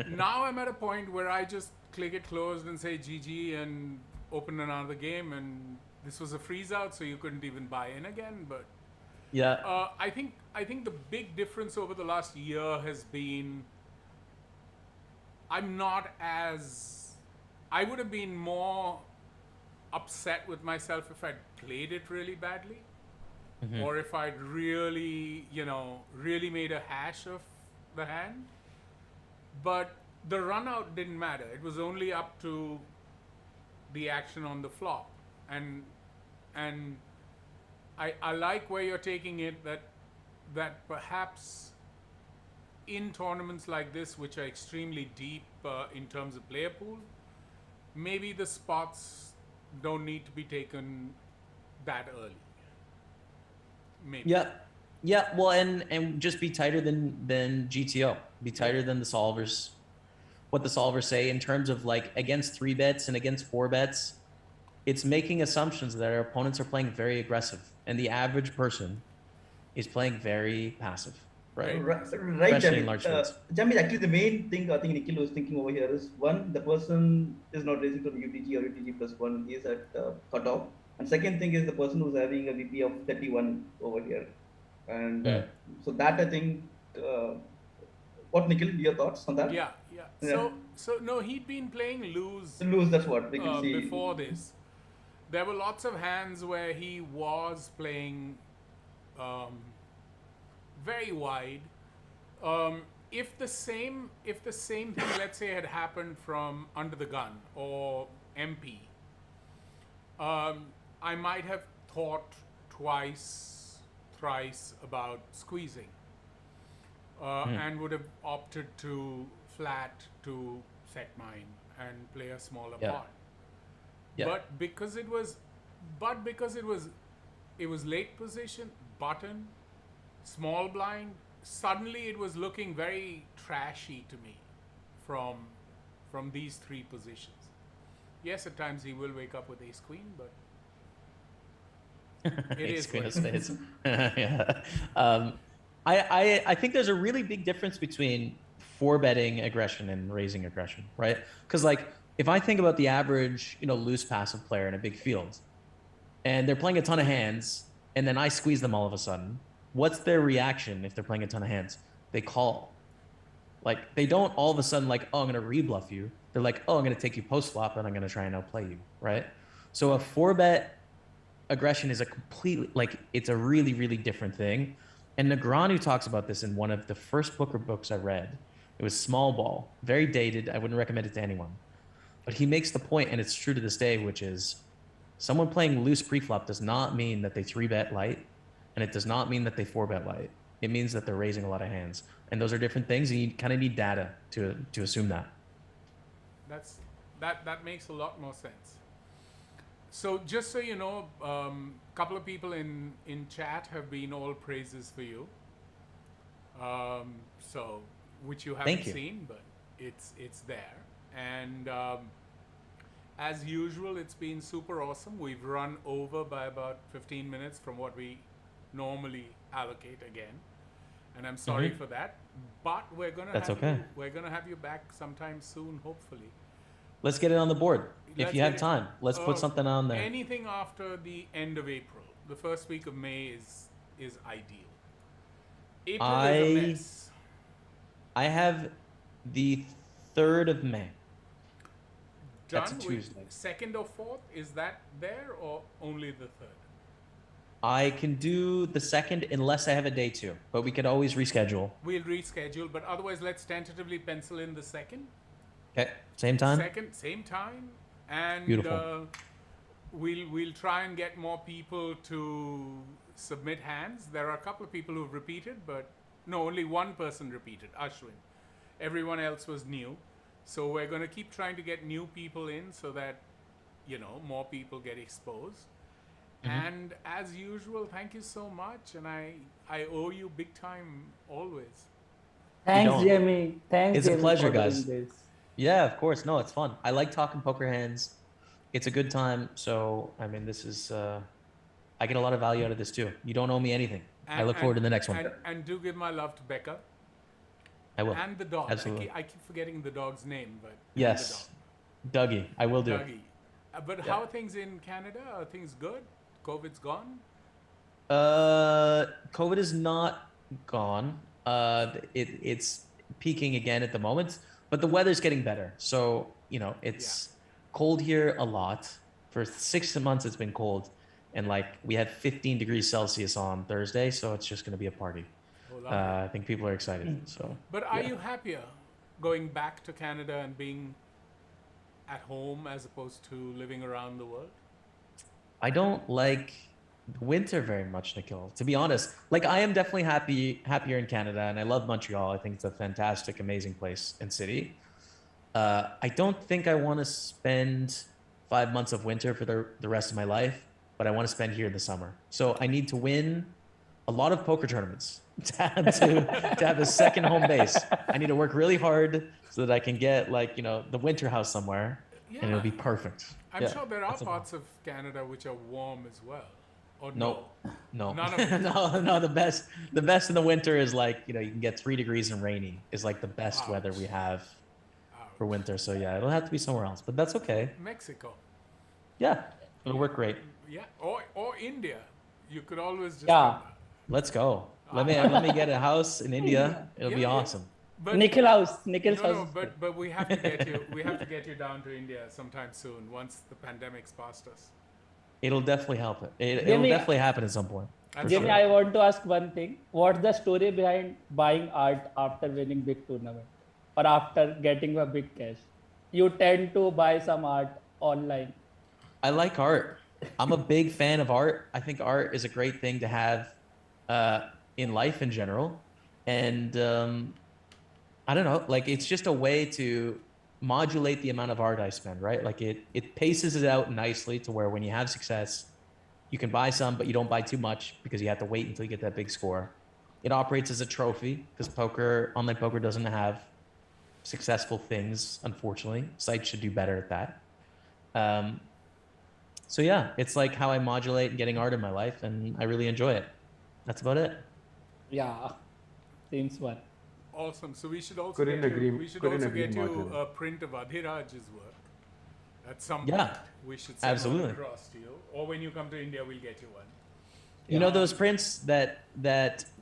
B: Now I'm at a point where I just click it closed and say GG and open another game, and this was a freeze out, so you couldn't even buy in again. But
D: Yeah.
B: I think the big difference over the last year has been I'm not as I would have been more upset with myself if I'd played it really badly, or if I'd really, really made a hash of the hand. But the run out didn't matter. It was only up to the action on the flop, and I like where you're taking it, that perhaps in tournaments like this, which are extremely deep in terms of player pool, maybe the spots don't need to be taken that early. Maybe.
D: Yeah. Well, and just be tighter than GTO. Be tighter than the solvers. What the solvers say in terms of like against 3 bets and against 4 bets, it's making assumptions that our opponents are playing very aggressive, and the average person is playing very passive, right?
F: Right,
D: Especially in
F: Jamie.
D: large fields.
F: Jamie, actually, the main thing I think Nikhil was thinking over here is one, the person is not raising from UTG or UTG plus one, is at cutoff. And second thing is the person who's having a VP of 31 over here. And so that I think, what Nikhil, your thoughts on that?
B: Yeah. So no, he'd been playing loose
F: Lose, that's what we can see.
B: before this. There were lots of hands where he was playing very wide. If the same thing, let's say, had happened from under the gun or MP, I might have thought twice, thrice about squeezing, and would have opted to flat to set mine and play a smaller pot.
D: Yeah.
B: But because it was late position, button, small blind, suddenly it was looking very trashy to me from these 3 positions. Yes, at times he will wake up with ace queen, but it
D: Ace
B: is
D: queen
B: what
D: of
B: it is.
D: spades. Yeah. I think there's a really big difference between 4-betting aggression and raising aggression, right? Because like if I think about the average, loose passive player in a big field, and they're playing a ton of hands, and then I squeeze them all of a sudden, what's their reaction if they're playing a ton of hands? They call. Like they don't all of a sudden like, oh, I'm gonna rebluff you. They're like, oh, I'm gonna take you post flop and I'm gonna try and outplay you, right? So a 4-bet aggression is a completely it's a really, really different thing. And Negreanu talks about this in one of the first Booker books I read. It was Small Ball, very dated. I wouldn't recommend it to anyone. But he makes the point, and it's true to this day, which is someone playing loose preflop does not mean that they 3-bet light, and it does not mean that they 4-bet light. It means that they're raising a lot of hands. And those are different things, and you kind of need data to assume that.
B: That makes a lot more sense. So just so you know, couple of people in chat have been all praises for you. So which you haven't seen, but it's there. And as usual, it's been super awesome. We've run over by about 15 minutes from what we normally allocate again, and I'm sorry for that. But we're gonna have you back sometime soon, hopefully.
D: Let's get it on the board. If you have time, let's put something on there.
B: Anything after the end of April. The first week of May is ideal. April is a mess.
D: I have the 3rd of May.
B: Done
D: That's a Tuesday.
B: With 2nd or 4th? Is that there or only the 3rd?
D: I can do the 2nd unless I have a day 2, but we could always reschedule.
B: We'll reschedule, but otherwise let's tentatively pencil in the 2nd.
D: Okay, same time?
B: 2nd, same time. And
D: Beautiful.
B: We'll try and get more people to submit hands. There are a couple of people who've repeated, but no, only one person repeated, Ashwin. Everyone else was new. So we're going to keep trying to get new people in so that, more people get exposed. And as usual, thank you so much. And I owe you big time always.
E: Thanks, Jaime. Thanks.
D: It's a
E: Jaime,
D: pleasure,
E: for doing
D: guys.
E: this.
D: Yeah, of course. No, it's fun. I like talking poker hands. It's a good time. So, I mean, this is, I get a lot of value out of this too. You don't owe me anything. I look forward to the next one.
B: And do give my love to Becca.
D: I will.
B: And the dog.
D: Absolutely.
B: I keep forgetting the dog's name, but
D: Yes. Dougie. I will do.
B: Dougie. But how are things in Canada? Are things good? COVID's gone?
D: COVID is not gone. It's peaking again at the moment, but the weather's getting better. So, it's cold here a lot. For 6 months, it's been cold. And like we had 15 degrees Celsius on Thursday. So it's just going to be a party.
B: Oh, lovely.
D: I think people are excited. So,
B: But are
D: yeah.
B: you happier going back to Canada and being at home as opposed to living around the world?
D: I don't like the winter very much, Nikhil. To be honest, like I am definitely happier in Canada, and I love Montreal. I think it's a fantastic, amazing place and city. I don't think I want to spend 5 months of winter for the rest of my life, but I want to spend here in the summer. So I need to win a lot of poker tournaments to have a second home base. I need to work really hard so that I can get the winter house somewhere, and it'll be perfect.
B: I'm sure there are parts of Canada which are warm as well. Or no?
D: No.
B: None of it.
D: No. The best in the winter is you can get 3 degrees and rainy is like the best weather we have for winter. So yeah, it'll have to be somewhere else, but that's okay.
B: Mexico.
D: Yeah, it'll work great.
B: Yeah, or India. You could always just
E: Yeah.
B: come back.
D: Let's go. Let me get a house in India. It'll be awesome.
B: But
E: Nikhil's house.
B: but we have to get you. We have to get you down to India sometime soon. Once the pandemic's past us.
D: It'll definitely help it. It'll
E: Jimmy-
D: definitely happen at some point.
E: Jimmy, I want to ask one thing. What's the story behind buying art after winning big tournament or after getting a big cash? You tend to buy some art online.
D: I like art. I'm a big fan of art. I think art is a great thing to have in life in general. And I don't know, it's just a way to modulate the amount of art I spend, right? Like it paces it out nicely to where when you have success, you can buy some, but you don't buy too much because you have to wait until you get that big score. It operates as a trophy because online poker doesn't have successful things, unfortunately. Sites should do better at that. So yeah, it's like how I modulate getting art in my life, and I really enjoy it. That's about it.
E: Yeah, seems one.
B: Awesome. So we should also
G: Couldn't
B: get
G: agree-
B: you. We should
G: couldn't
B: also
G: agree
B: get
G: more,
B: you
G: Jimmy.
B: a print of Adhiraj's work. At some
D: Yeah,
B: point, we should send
D: absolutely.
B: one across to you. Or when you come to India, we'll get you one.
D: You know those prints that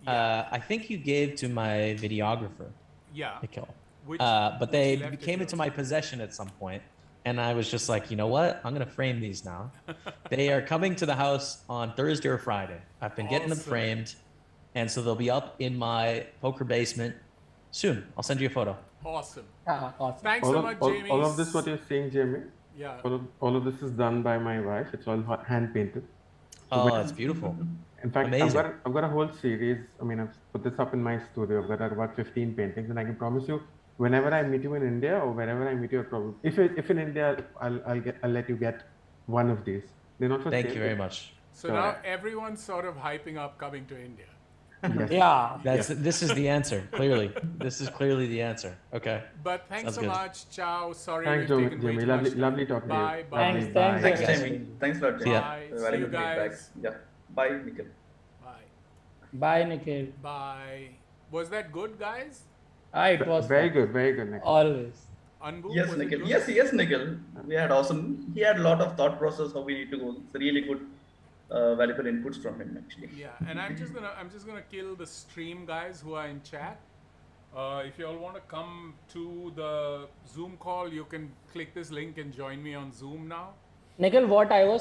D: I think you gave to my videographer,
B: Yeah.
D: Nikhil.
B: Which,
D: But
B: which
D: they
B: he left
D: came
B: yours.
D: into my possession at some point, and I was just like, you know what? I'm gonna frame these now. They are coming to the house on Thursday or Friday. I've been getting them
B: Awesome.
D: framed, and so they'll be up in my poker basement soon. I'll send you a photo.
B: Awesome.
E: Yeah, awesome.
B: Thanks
G: All
B: so
G: of,
B: much,
G: all,
B: Jamie.
G: all of this, what you're saying, Jamie,
B: Yeah.
G: all of this is done by my wife. It's all hand painted.
D: Oh, that's beautiful.
G: In fact,
D: Amazing.
G: I've got a whole series. I mean, I've put this up in my studio. I've got about 15 paintings, and I can promise you, whenever I meet you in India or wherever I meet you, probably if in India, I'll let you get one of these. They're not for
D: Thank
G: sale.
D: you very much.
B: So
G: Sure.
B: now everyone's sort of hyping up coming to India.
G: Yes.
E: Yeah.
D: This is the answer. Clearly, this is clearly the answer. Okay.
B: But thanks
D: Sounds
B: so
D: good.
B: much. Ciao. Sorry
G: Thanks,
B: we've
G: Jamie.
B: taken way too
G: Lovely,
B: much time.
G: lovely talking to you.
B: Bye. Bye.
E: Thanks,
G: Bye.
E: thanks,
F: Thanks,
E: guys.
F: Jamie. Thanks a lot, Jamie.
D: See ya.
B: Bye.
F: Very
B: See you
F: good feedback.
B: guys.
F: Yeah. Bye, Nikhil.
B: Bye.
E: Bye, Nikhil.
B: Bye. Was that good, guys?
E: It was
G: Very
E: fun.
G: good, very good. Nikhil.
E: Always.
B: Anbu,
F: Yes,
B: was it
F: Nikhil.
B: good?
F: Yes, Nikhil. We had awesome. He had a lot of thought process how we need to go. It's really good, valuable inputs from him actually.
B: Yeah, and I'm just gonna kill the stream guys who are in chat. If you all want to come to the Zoom call, you can click this link and join me on Zoom now.
E: Nikhil, what I was